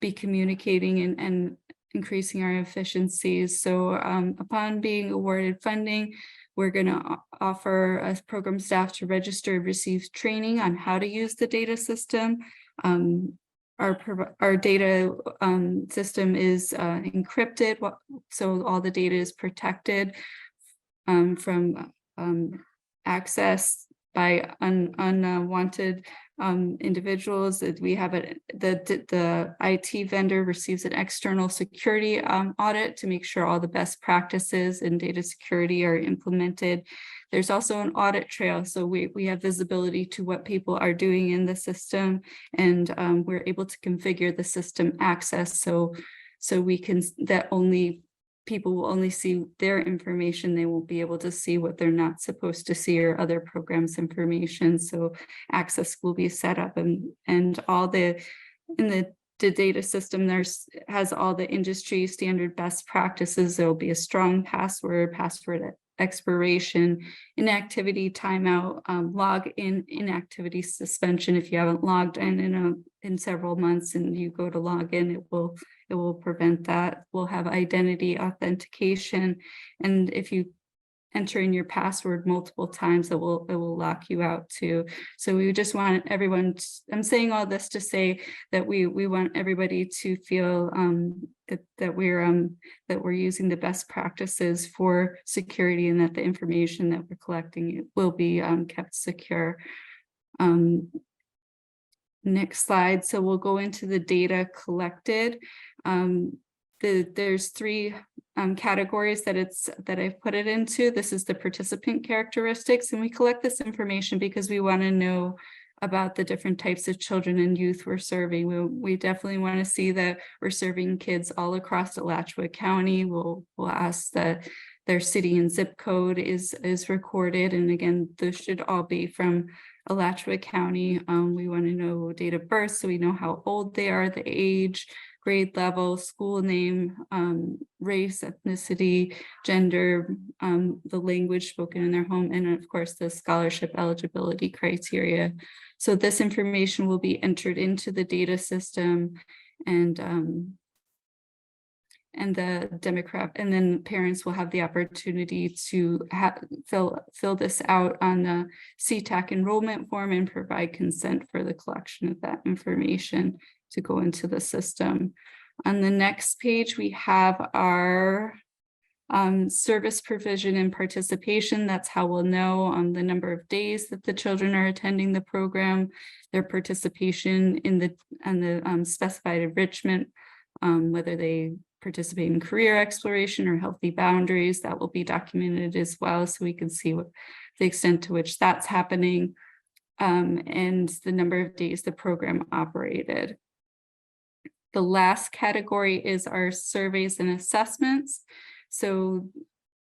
be communicating and increasing our efficiencies. So upon being awarded funding, we're going to offer a program staff to register and receive training on how to use the data system. Our data system is encrypted, so all the data is protected from access by unwanted individuals. We have the IT vendor receives an external security audit to make sure all the best practices in data security are implemented. There's also an audit trail, so we have visibility to what people are doing in the system, and we're able to configure the system access so we can people will only see their information. They won't be able to see what they're not supposed to see or other programs information. So access will be set up, and all in the data system has all the industry standard best practices. There will be a strong password expiration, inactivity timeout, log inactivity suspension. If you haven't logged in several months and you go to log in, it will prevent that. We'll have identity authentication, and if you enter in your password multiple times, it will lock you out too. So we just want everyone I'm saying all this to say that we want everybody to feel that we're using the best practices for security, and that the information that we're collecting will be kept secure. Next slide. So we'll go into the data collected. There's 3 categories that I've put it into. This is the participant characteristics, and we collect this information because we want to know about the different types of children and youth we're serving. We definitely want to see that we're serving kids all across Alachua County. We'll ask that their city and zip code is recorded, and again, those should all be from Alachua County. We want to know date of birth, so we know how old they are, the age, grade level, school name, race, ethnicity, gender, the language spoken in their home, and of course the scholarship eligibility criteria. So this information will be entered into the data system, and the demographic, and then parents will have the opportunity to fill this out on the CTAC enrollment form and provide consent for the collection of that information to go into the system. On the next page, we have our service provision and participation. That's how we'll know on the number of days that the children are attending the program, their participation in the specified enrichment, whether they participate in career exploration or healthy boundaries. That will be documented as well, so we can see what the extent to which that's happening, and the number of days the program operated. The last category is our surveys and assessments. So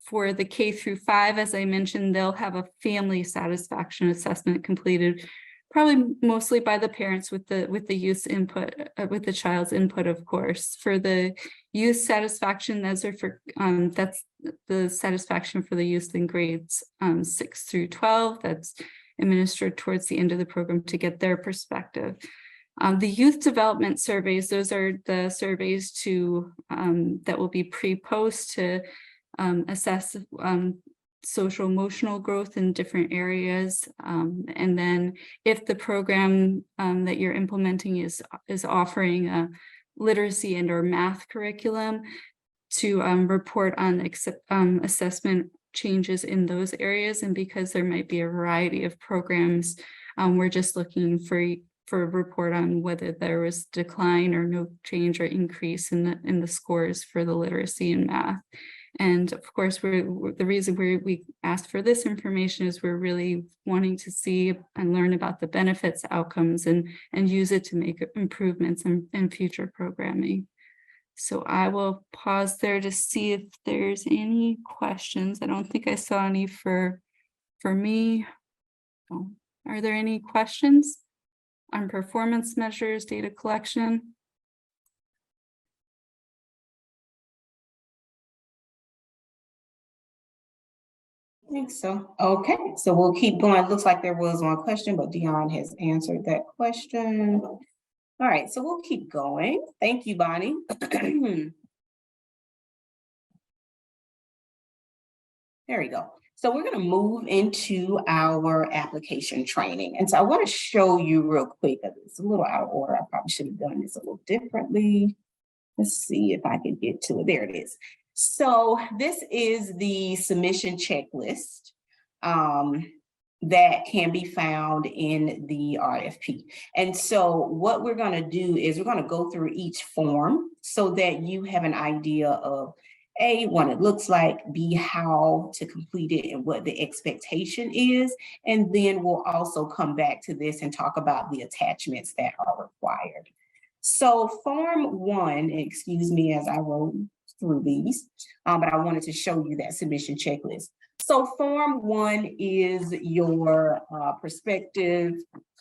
for the K through 5, as I mentioned, they'll have a family satisfaction assessment completed probably mostly by the parents with the youth's input, with the child's input, of course. For the youth satisfaction, those are for that's the satisfaction for the youth in grades 6 through 12. That's administered towards the end of the program to get their perspective. The youth development surveys, those are the surveys to that will be pre-post to assess social emotional growth in different areas. And then if the program that you're implementing is offering a literacy and or math curriculum, to report on assessment changes in those areas. And because there might be a variety of programs, we're just looking for a report on whether there was decline or no change or increase in the scores for the literacy and math. And of course, the reason we asked for this information is we're really wanting to see and learn about the benefits, outcomes, and use it to make improvements in future programming. So I will pause there to see if there's any questions. I don't think I saw any for me. Oh, are there any questions on performance measures, data collection? I think so. Okay, so we'll keep going. It looks like there was one question, but Dion has answered that question. All right, so we'll keep going. Thank you, Bonnie. There we go. So we're going to move into our application training. And so I want to show you real quick. It's a little out of order. I probably should have done this a little differently. Let's see if I can get to it. There it is. So this is the submission checklist that can be found in the RFP. And so what we're going to do is we're going to go through each form so that you have an idea of A, what it looks like, B, how to complete it and what the expectation is. And then we'll also come back to this and talk about the attachments that are required. So form 1, excuse me as I roll through these, but I wanted to show you that submission checklist. So form 1 is your prospective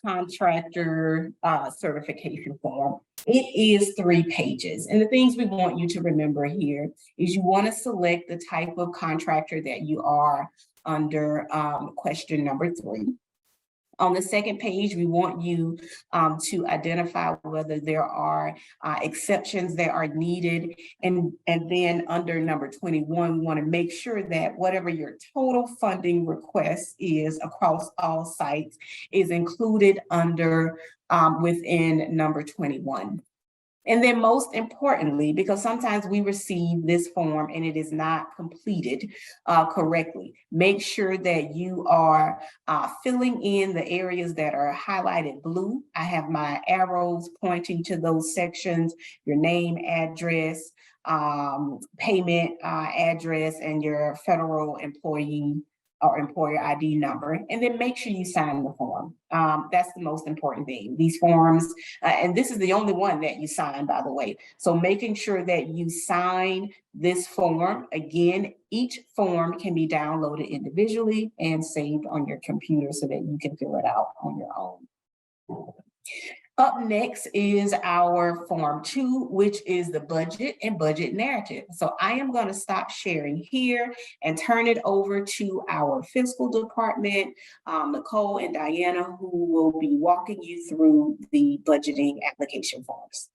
contractor certification form. It is 3 pages. And the things we want you to remember here is you want to select the type of contractor that you are under question number 3. On the second page, we want you to identify whether there are exceptions that are needed. And then under number 21, we want to make sure that whatever your total funding request is across all sites is included under within number 21. And then most importantly, because sometimes we receive this form and it is not completed correctly, make sure that you are filling in the areas that are highlighted blue. I have my arrows pointing to those sections, your name, address, payment address, and your federal employee or employer ID number, and then make sure you sign the form. That's the most important thing. These forms, and this is the only one that you sign, by the way. So making sure that you sign this form. Again, each form can be downloaded individually and saved on your computer so that you can fill it out on your own. Up next is our form 2, which is the budget and budget narrative. So I am going to stop sharing here and turn it over to our fiscal department, Nicole and Diana, who will be walking you through the budgeting application forms.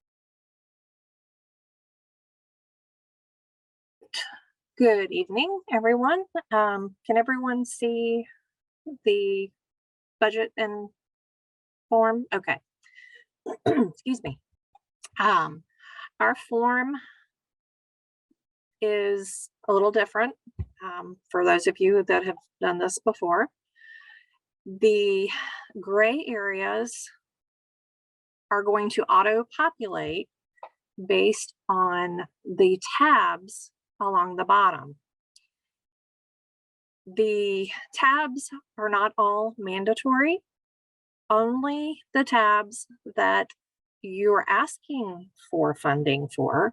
Good evening, everyone. Can everyone see the budget and form? Okay. Excuse me. Our form is a little different for those of you that have done this before. The gray areas are going to auto-populate based on the tabs along the bottom. The tabs are not all mandatory. Only the tabs that you're asking for funding for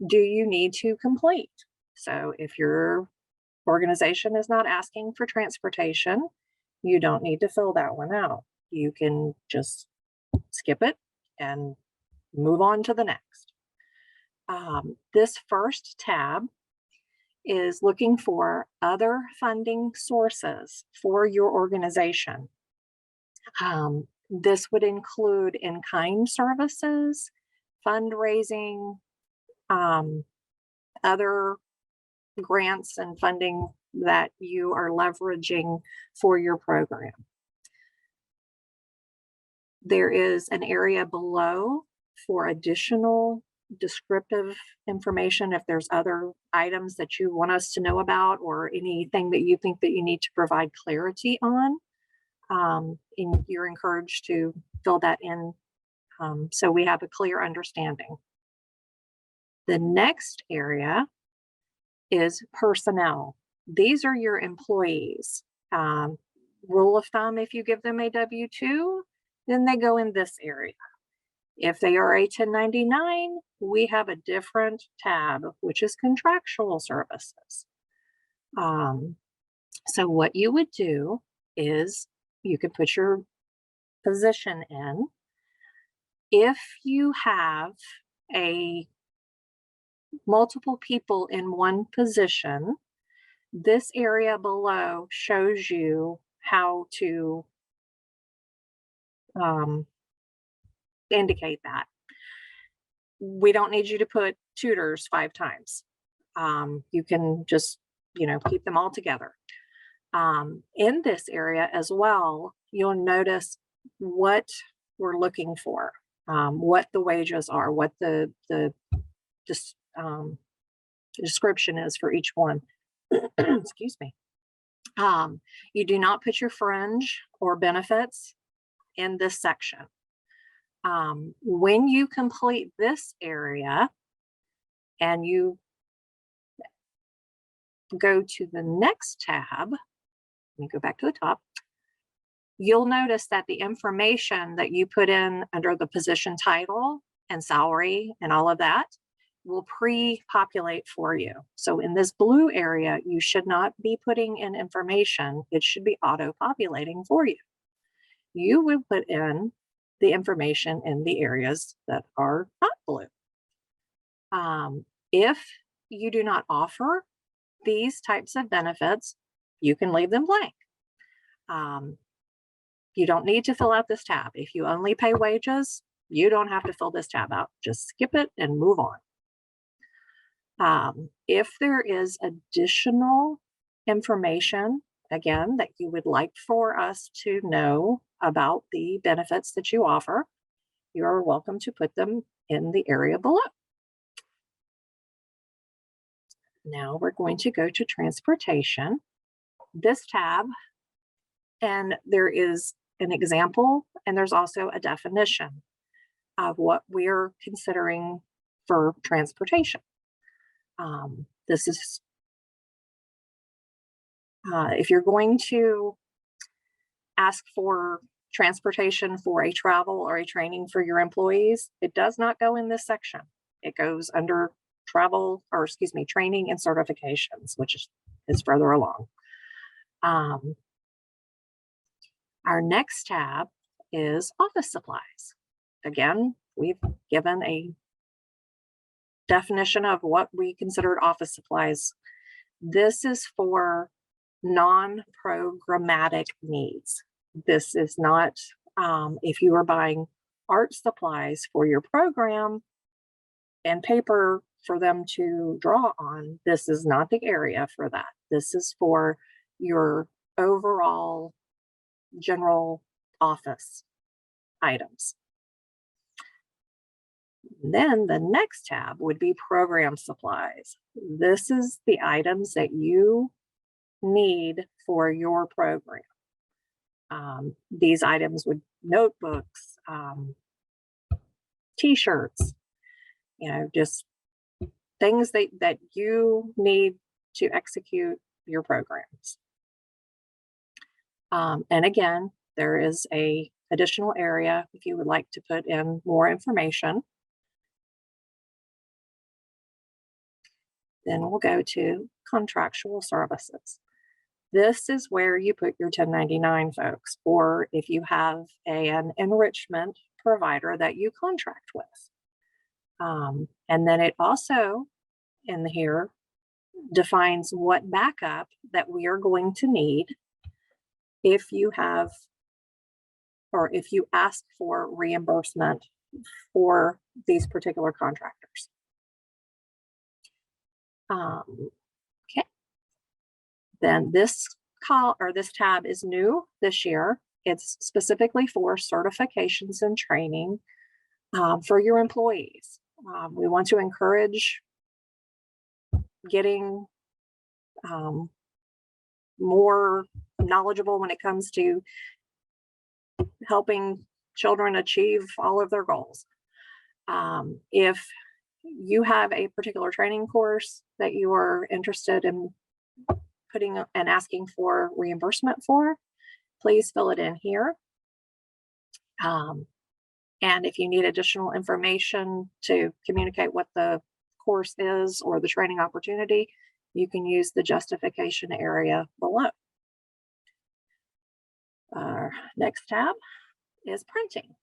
do you need to complete. So if your organization is not asking for transportation, you don't need to fill that one out. you can just skip it and move on to the next. This first tab is looking for other funding sources for your organization. This would include in-kind services, fundraising, other grants and funding that you are leveraging for your program. There is an area below for additional descriptive information if there's other items that you want us to know about or anything that you think that you need to provide clarity on. And you're encouraged to fill that in so we have a clear understanding. The next area is personnel. These are your employees. Rule of thumb, if you give them a W-2, then they go in this area. If they are a 1099, we have a different tab, which is contractual services. So what you would do is you could put your position in. If you have multiple people in one position, this area below shows you how to indicate that. We don't need you to put tutors 5 times. You can just, keep them all together. In this area as well, you'll notice what we're looking for, what the wages are, what the description is for each one. Excuse me. You do not put your fringe or benefits in this section. When you complete this area and you go to the next tab, let me go back to the top, you'll notice that the information that you put in under the position title and salary and all of that will pre-populate for you. So in this blue area, you should not be putting in information. It should be auto-populating for you. You would put in the information in the areas that are not blue. If you do not offer these types of benefits, you can leave them blank. You don't need to fill out this tab. If you only pay wages, you don't have to fill this tab out. Just skip it and move on. If there is additional information, again, that you would like for us to know about the benefits that you offer, you're welcome to put them in the area below. Now we're going to go to transportation. This tab, and there is an example, and there's also a definition of what we're considering for transportation. This is, if you're going to ask for transportation for a travel or a training for your employees, it does not go in this section. It goes under training and certifications, which is further along. Our next tab is office supplies. Again, we've given a definition of what we considered office supplies. This is for non-programmatic needs. This is not, if you are buying art supplies for your program and paper for them to draw on, this is not the area for that. This is for your overall general office items. Then the next tab would be program supplies. This is the items that you need for your program. These items would notebooks, t-shirts, just things that you need to execute your programs. And again, there is a additional area if you would like to put in more information. Then we'll go to contractual services. This is where you put your 1099 folks, or if you have an enrichment provider that you contract with. And then it also in here defines what backup that we are going to need if you have, or if you ask for reimbursement for these particular contractors. Okay. Then this tab is new this year. It's specifically for certifications and training for your employees. We want to encourage getting more knowledgeable when it comes to helping children achieve all of their goals. If you have a particular training course that you are interested in putting and asking for reimbursement for, please fill it in here. And if you need additional information to communicate what the course is or the training opportunity, you can use the justification area below. Our next tab is printing.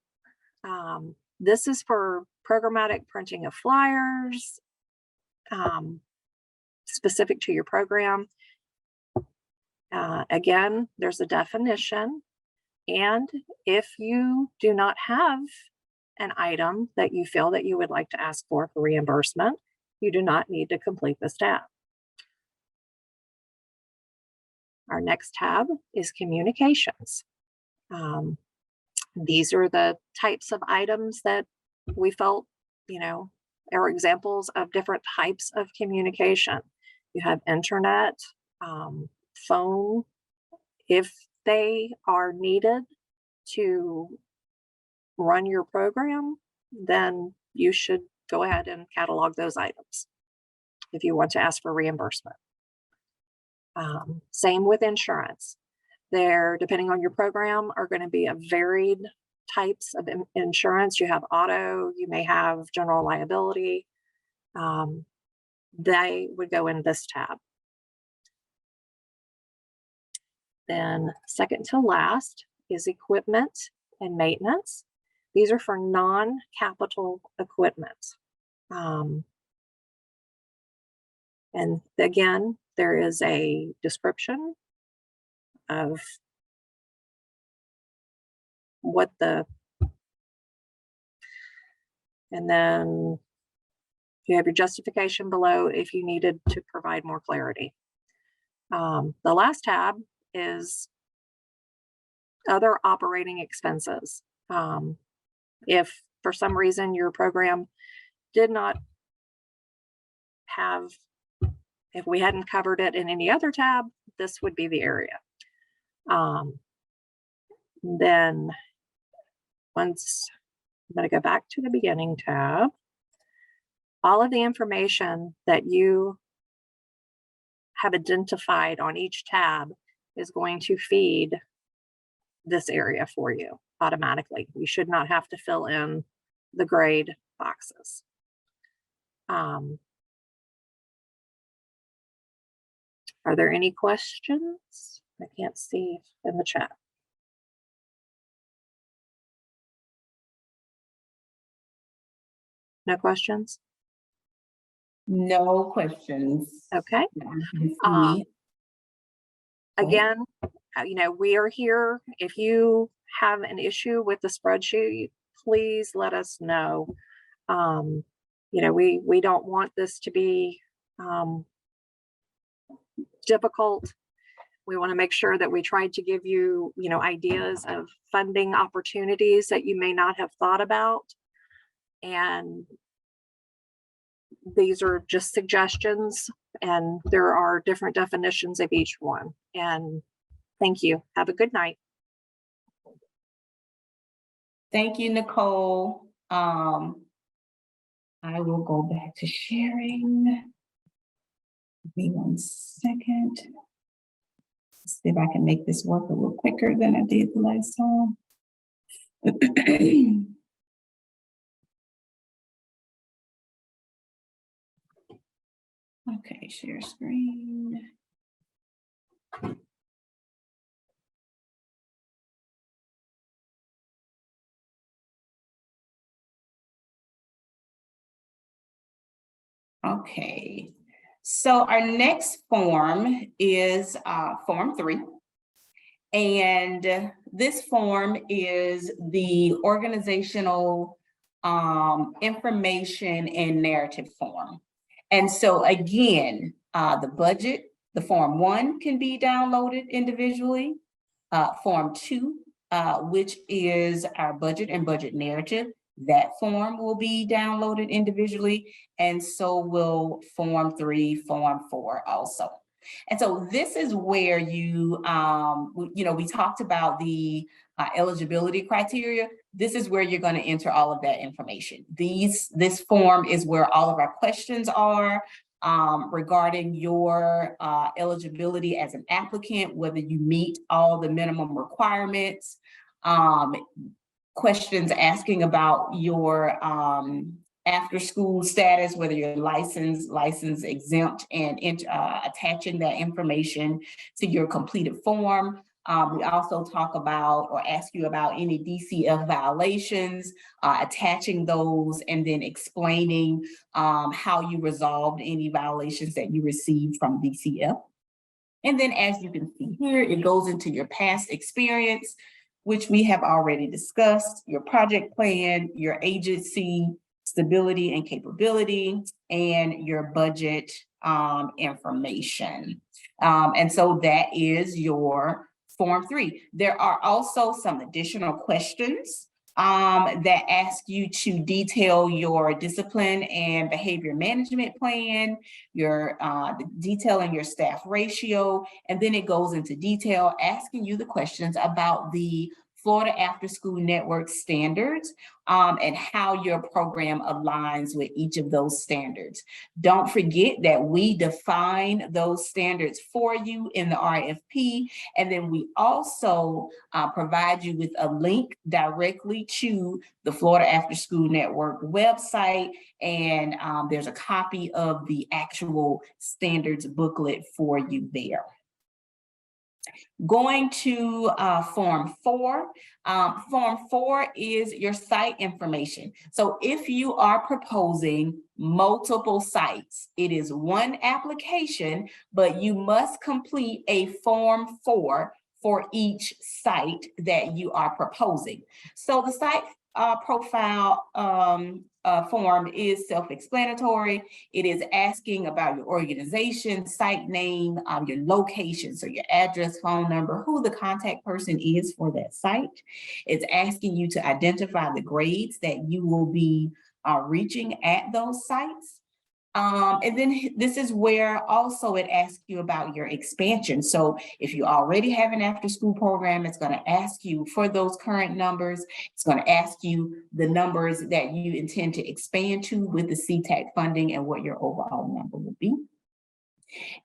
This is for programmatic printing of flyers specific to your program. Again, there's a definition. And if you do not have an item that you feel that you would like to ask for reimbursement, you do not need to complete this tab. Our next tab is communications. These are the types of items that we felt, are examples of different types of communication. You have internet, phone. If they are needed to run your program, then you should go ahead and catalog those items if you want to ask for reimbursement. Same with insurance. There, depending on your program, are going to be a varied types of insurance. You have auto, you may have general liability. They would go in this tab. Then second to last is equipment and maintenance. These are for non-capital equipment. And again, there is a description of what and then you have your justification below if you needed to provide more clarity. The last tab is other operating expenses. If for some reason your program did not have, if we hadn't covered it in any other tab, this would be the area. Then once, I'm going to go back to the beginning tab. All of the information that you have identified on each tab is going to feed this area for you automatically. You should not have to fill in the grade boxes. Are there any questions? I can't see in the chat. No questions? No questions. Okay. Again, we are here. If you have an issue with the spreadsheet, please let us know. We don't want this to be difficult. We want to make sure that we try to give you, ideas of funding opportunities that you may not have thought about. And these are just suggestions, and there are different definitions of each one. And thank you. Have a good night. Thank you, Nicole. I will go back to sharing. Give me 1 second. Let's see if I can make this work a little quicker than I did the last time. Okay, share screen. Okay, so our next form is Form 3. And this form is the organizational information and narrative form. And so again, the budget, the Form 1 can be downloaded individually. Form 2, which is our budget and budget narrative, that form will be downloaded individually, and so will Form 3, Form 4 also. And so this is where you know, we talked about the eligibility criteria. This is where you're going to enter all of that information. This form is where all of our questions are regarding your eligibility as an applicant, whether you meet all the minimum requirements, questions asking about your after school status, whether you're licensed, exempt, and attaching that information to your completed form. We also talk about or ask you about any DCF violations, attaching those, and then explaining how you resolved any violations that you received from DCF. And then as you can see here, it goes into your past experience, which we have already discussed, your project plan, your agency, stability and capability, and your budget information. And so that is your Form 3. There are also some additional questions that ask you to detail your discipline and behavior management plan, your detailing your staff ratio, and then it goes into detail asking you the questions about the Florida After School Network standards and how your program aligns with each of those standards. Don't forget that we define those standards for you in the RFP, and then we also provide you with a link directly to the Florida After School Network website, and there's a copy of the actual standards booklet for you there. Going to Form 4. Form 4 is your site information. So if you are proposing multiple sites, it is one application, but you must complete a Form 4 for each site that you are proposing. So the site profile form is self-explanatory. It is asking about your organization, site name, your location, so your address, phone number, who the contact person is for that site. It's asking you to identify the grades that you will be reaching at those sites. And then this is where also it asks you about your expansion. So if you already have an after-school program, it's going to ask you for those current numbers. It's going to ask you the numbers that you intend to expand to with the CTAC funding and what your overall number will be.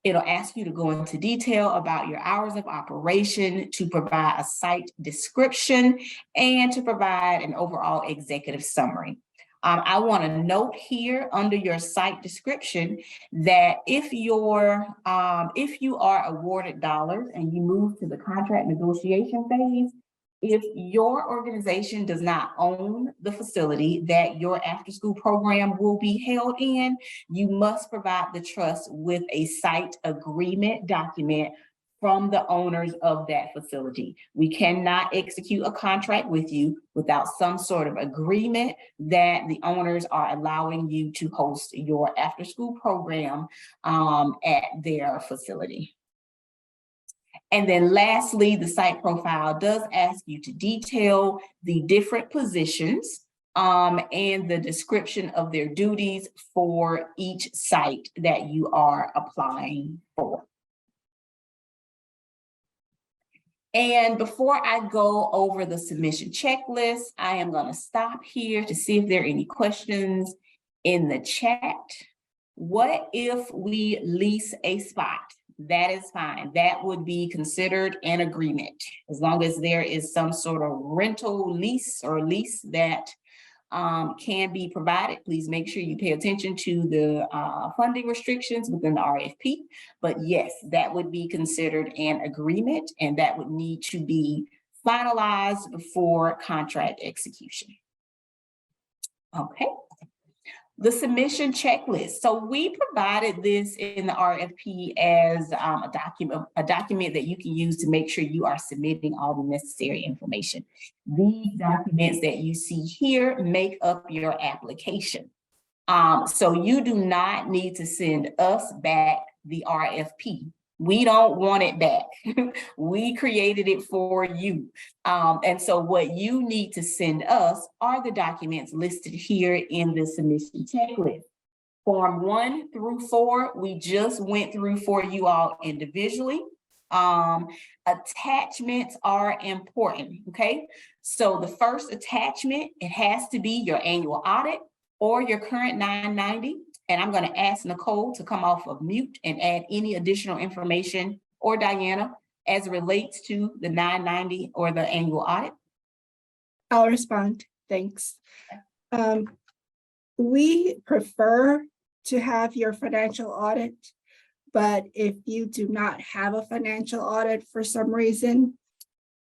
It'll ask you to go into detail about your hours of operation, to provide a site description, and to provide an overall executive summary. I want to note here under your site description that if you are awarded dollars and you move to the contract negotiation phase, if your organization does not own the facility that your after-school program will be held in, you must provide the trust with a site agreement document from the owners of that facility. We cannot execute a contract with you without some sort of agreement that the owners are allowing you to host your after-school program at their facility. And then lastly, the site profile does ask you to detail the different positions and the description of their duties for each site that you are applying for. And before I go over the submission checklist, I am going to stop here to see if there are any questions in the chat. What if we lease a spot? That is fine. That would be considered an agreement. As long as there is some sort of rental lease or lease that can be provided, please make sure you pay attention to the funding restrictions within the RFP. But yes, that would be considered an agreement, and that would need to be finalized before contract execution. Okay. The submission checklist. So we provided this in the RFP as a document that you can use to make sure you are submitting all the necessary information. These documents that you see here make up your application. So you do not need to send us back the RFP. We don't want it back. We created it for you. And so what you need to send us are the documents listed here in the submission checklist. Form 1 through 4, we just went through for you all individually. Attachments are important, okay? So the first attachment, it has to be your annual audit or your current 990. And I'm going to ask Nicole to come off of mute and add any additional information, or Diana, as it relates to the 990 or the annual audit. I'll respond. Thanks. We prefer to have your financial audit, but if you do not have a financial audit for some reason,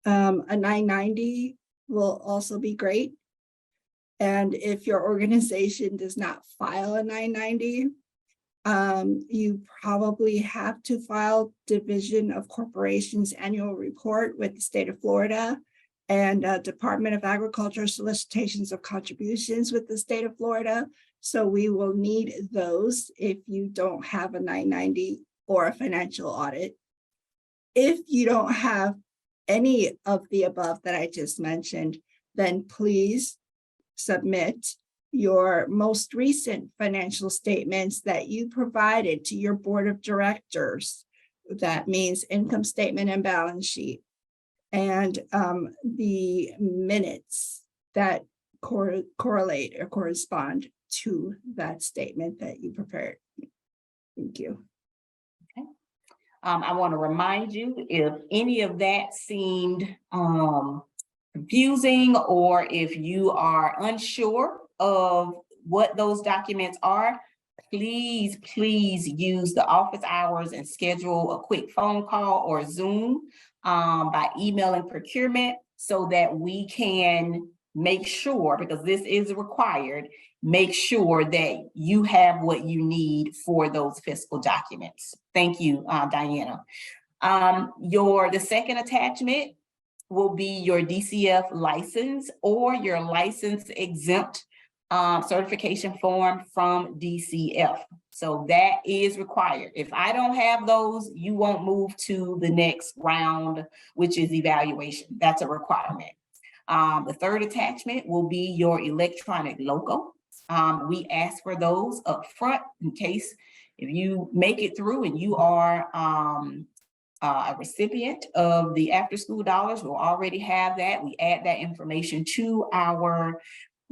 a 990 will also be great. And if your organization does not file a 990, you probably have to file Division of Corporations Annual Report with the state of Florida and Department of Agriculture solicitations of contributions with the state of Florida. So we will need those if you don't have a 990 or a financial audit. If you don't have any of the above that I just mentioned, then please submit your most recent financial statements that you provided to your board of directors. That means income statement and balance sheet, and the minutes that correlate or correspond to that statement that you prepared. Thank you. Okay. I want to remind you, if any of that seemed confusing, or if you are unsure of what those documents are, please use the office hours and schedule a quick phone call or Zoom by emailing procurement so that we can make sure, because this is required, make sure that you have what you need for those fiscal documents. Thank you, Diana. The second attachment will be your DCF license or your license exempt certification form from DCF. So that is required. If I don't have those, you won't move to the next round, which is evaluation. That's a requirement. The third attachment will be your electronic logo. We ask for those up front in case if you make it through and you are a recipient of the after school dollars, we'll already have that. We add that information to our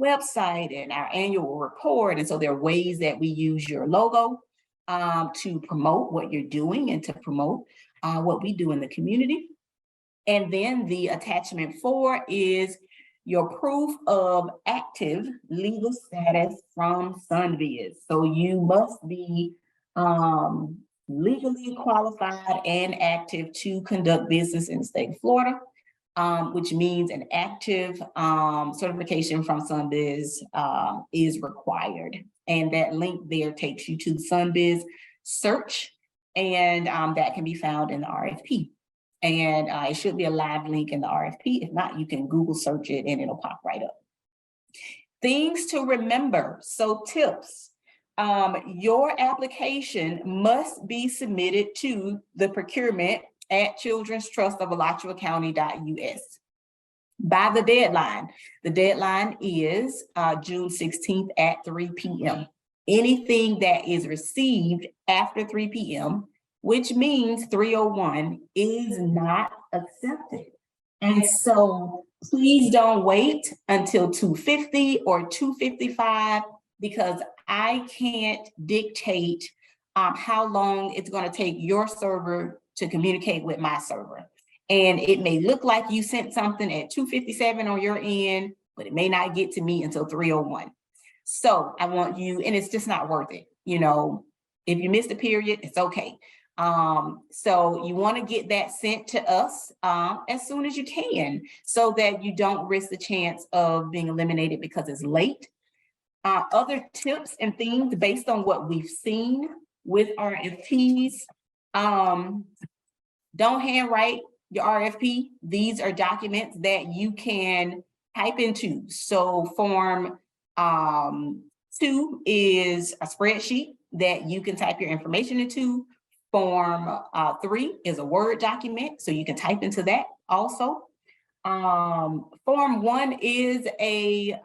website and our annual report. And so there are ways that we use your logo to promote what you're doing and to promote what we do in the community. And then the attachment 4 is your proof of active legal status from SunViz. So you must be legally qualified and active to conduct business in the state of Florida, which means an active certification from SunViz is required. And that link there takes you to the SunViz search, and that can be found in the RFP. And it should be a live link in the RFP. If not, you can Google search it and it'll pop right up. Things to remember, so tips. Your application must be submitted to the procurement at Children's Trust of Alachua County.us by the deadline. The deadline is June 16th at 3 p.m. Anything that is received after 3 p.m., which means 301, is not accepted. And so please don't wait until 250 or 255, because I can't dictate how long it's going to take your server to communicate with my server. And it may look like you sent something at 257 on your end, but it may not get to me until 301. So I want you, and it's just not worth it. You know, if you missed a period, it's okay. So you want to get that sent to us as soon as you can, so that you don't risk the chance of being eliminated because it's late. Other tips and things based on what we've seen with RFPs. Don't handwrite your RFP. These are documents that you can type into. So form 2 is a spreadsheet that you can type your information into. Form 3 is a Word document, so you can type into that also. Form 1 is a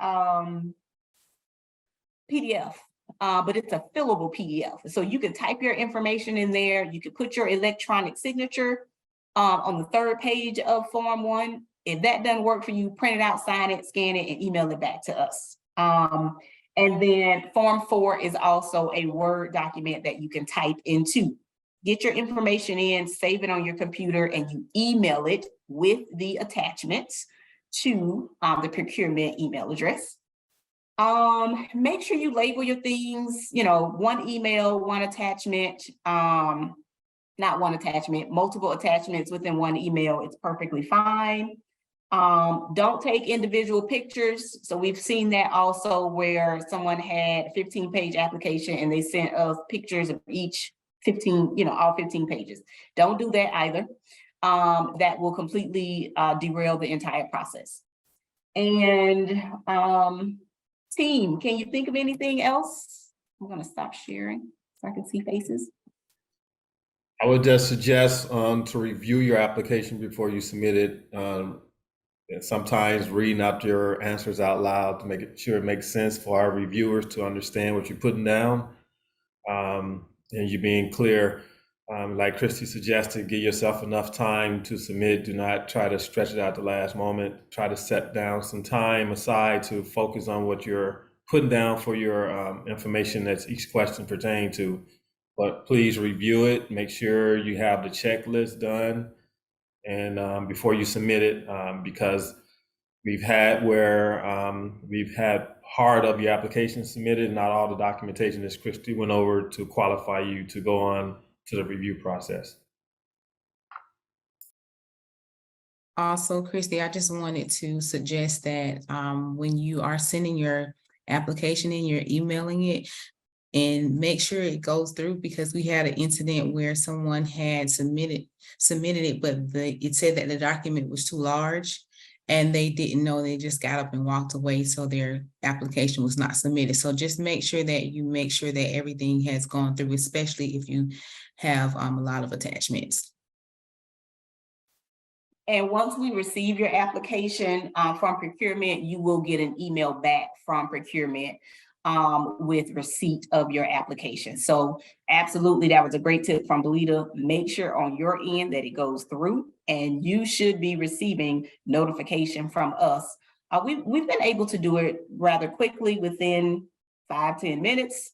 PDF, but it's a fillable PDF. So you can type your information in there. You can put your electronic signature on the 3rd page of Form 1. If that doesn't work for you, print it out, sign it, scan it, and email it back to us. And then Form 4 is also a Word document that you can type into. Get your information in, save it on your computer, and you email it with the attachments to the procurement email address. Make sure you label your things, you know, 1 email, 1 attachment, not 1 attachment, multiple attachments within 1 email. It's perfectly fine. Don't take individual pictures. So we've seen that also where someone had a 15-page application and they sent us pictures of each 15, you know, all 15 pages. Don't do that either. That will completely derail the entire process. And team, can you think of anything else? I'm gonna stop sharing so I can see faces. I would just suggest to review your application before you submit it. And sometimes reading out your answers out loud to make sure it makes sense for our reviewers to understand what you're putting down. And you being clear, like Christy suggested, give yourself enough time to submit. Do not try to stretch it out the last moment. Try to set down some time aside to focus on what you're putting down for your information that's each question pertain to. But please review it, make sure you have the checklist done and before you submit it, because we've had where we've had part of your application submitted, not all the documentation as Christy went over to qualify you to go on to the review process. Also, Christy, I just wanted to suggest that when you are sending your application and you're emailing it, and make sure it goes through, because we had an incident where someone had submitted it, but it said that the document was too large and they didn't know, they just got up and walked away. So their application was not submitted. So just make sure that everything has gone through, especially if you have a lot of attachments. And once we receive your application from procurement, you will get an email back from procurement with receipt of your application. So absolutely, that was a great tip from Belita. Make sure on your end that it goes through, and you should be receiving notification from us. We've been able to do it rather quickly, within 5-10 minutes.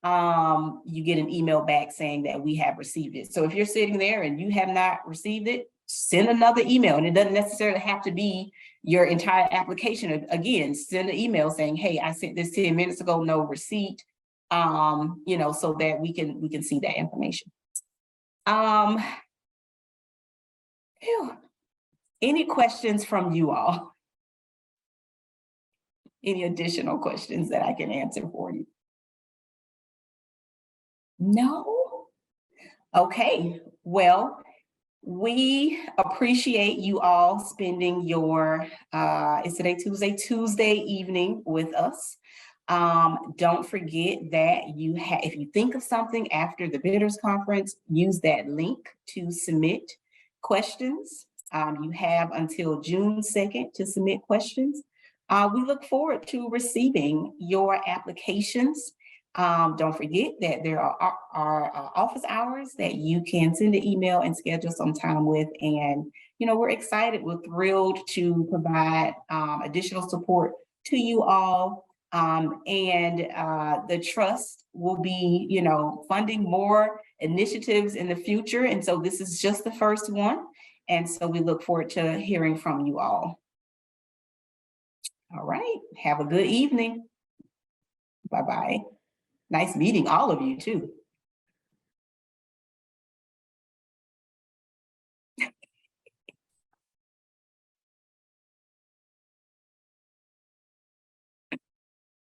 You get an email back saying that we have received it. So if you're sitting there and you have not received it, send another email, and it doesn't necessarily have to be your entire application. Again, send an email saying, hey, I sent this 10 minutes ago, no receipt, you know, so that we can see that information. Any questions from you all? Any additional questions that I can answer for you? No? Okay, well, we appreciate you all spending your, is today Tuesday? Tuesday evening with us. Don't forget that if you think of something after the bidders conference, use that link to submit questions. You have until June 2nd to submit questions. We look forward to receiving your applications. Don't forget that there are office hours that you can send an email and schedule some time with. And, you know, we're excited, we're thrilled to provide additional support to you all. And the trust will be, you know, funding more initiatives in the future. And so this is just the first one. And so we look forward to hearing from you all. All right, have a good evening. Bye-bye. Nice meeting all of you too.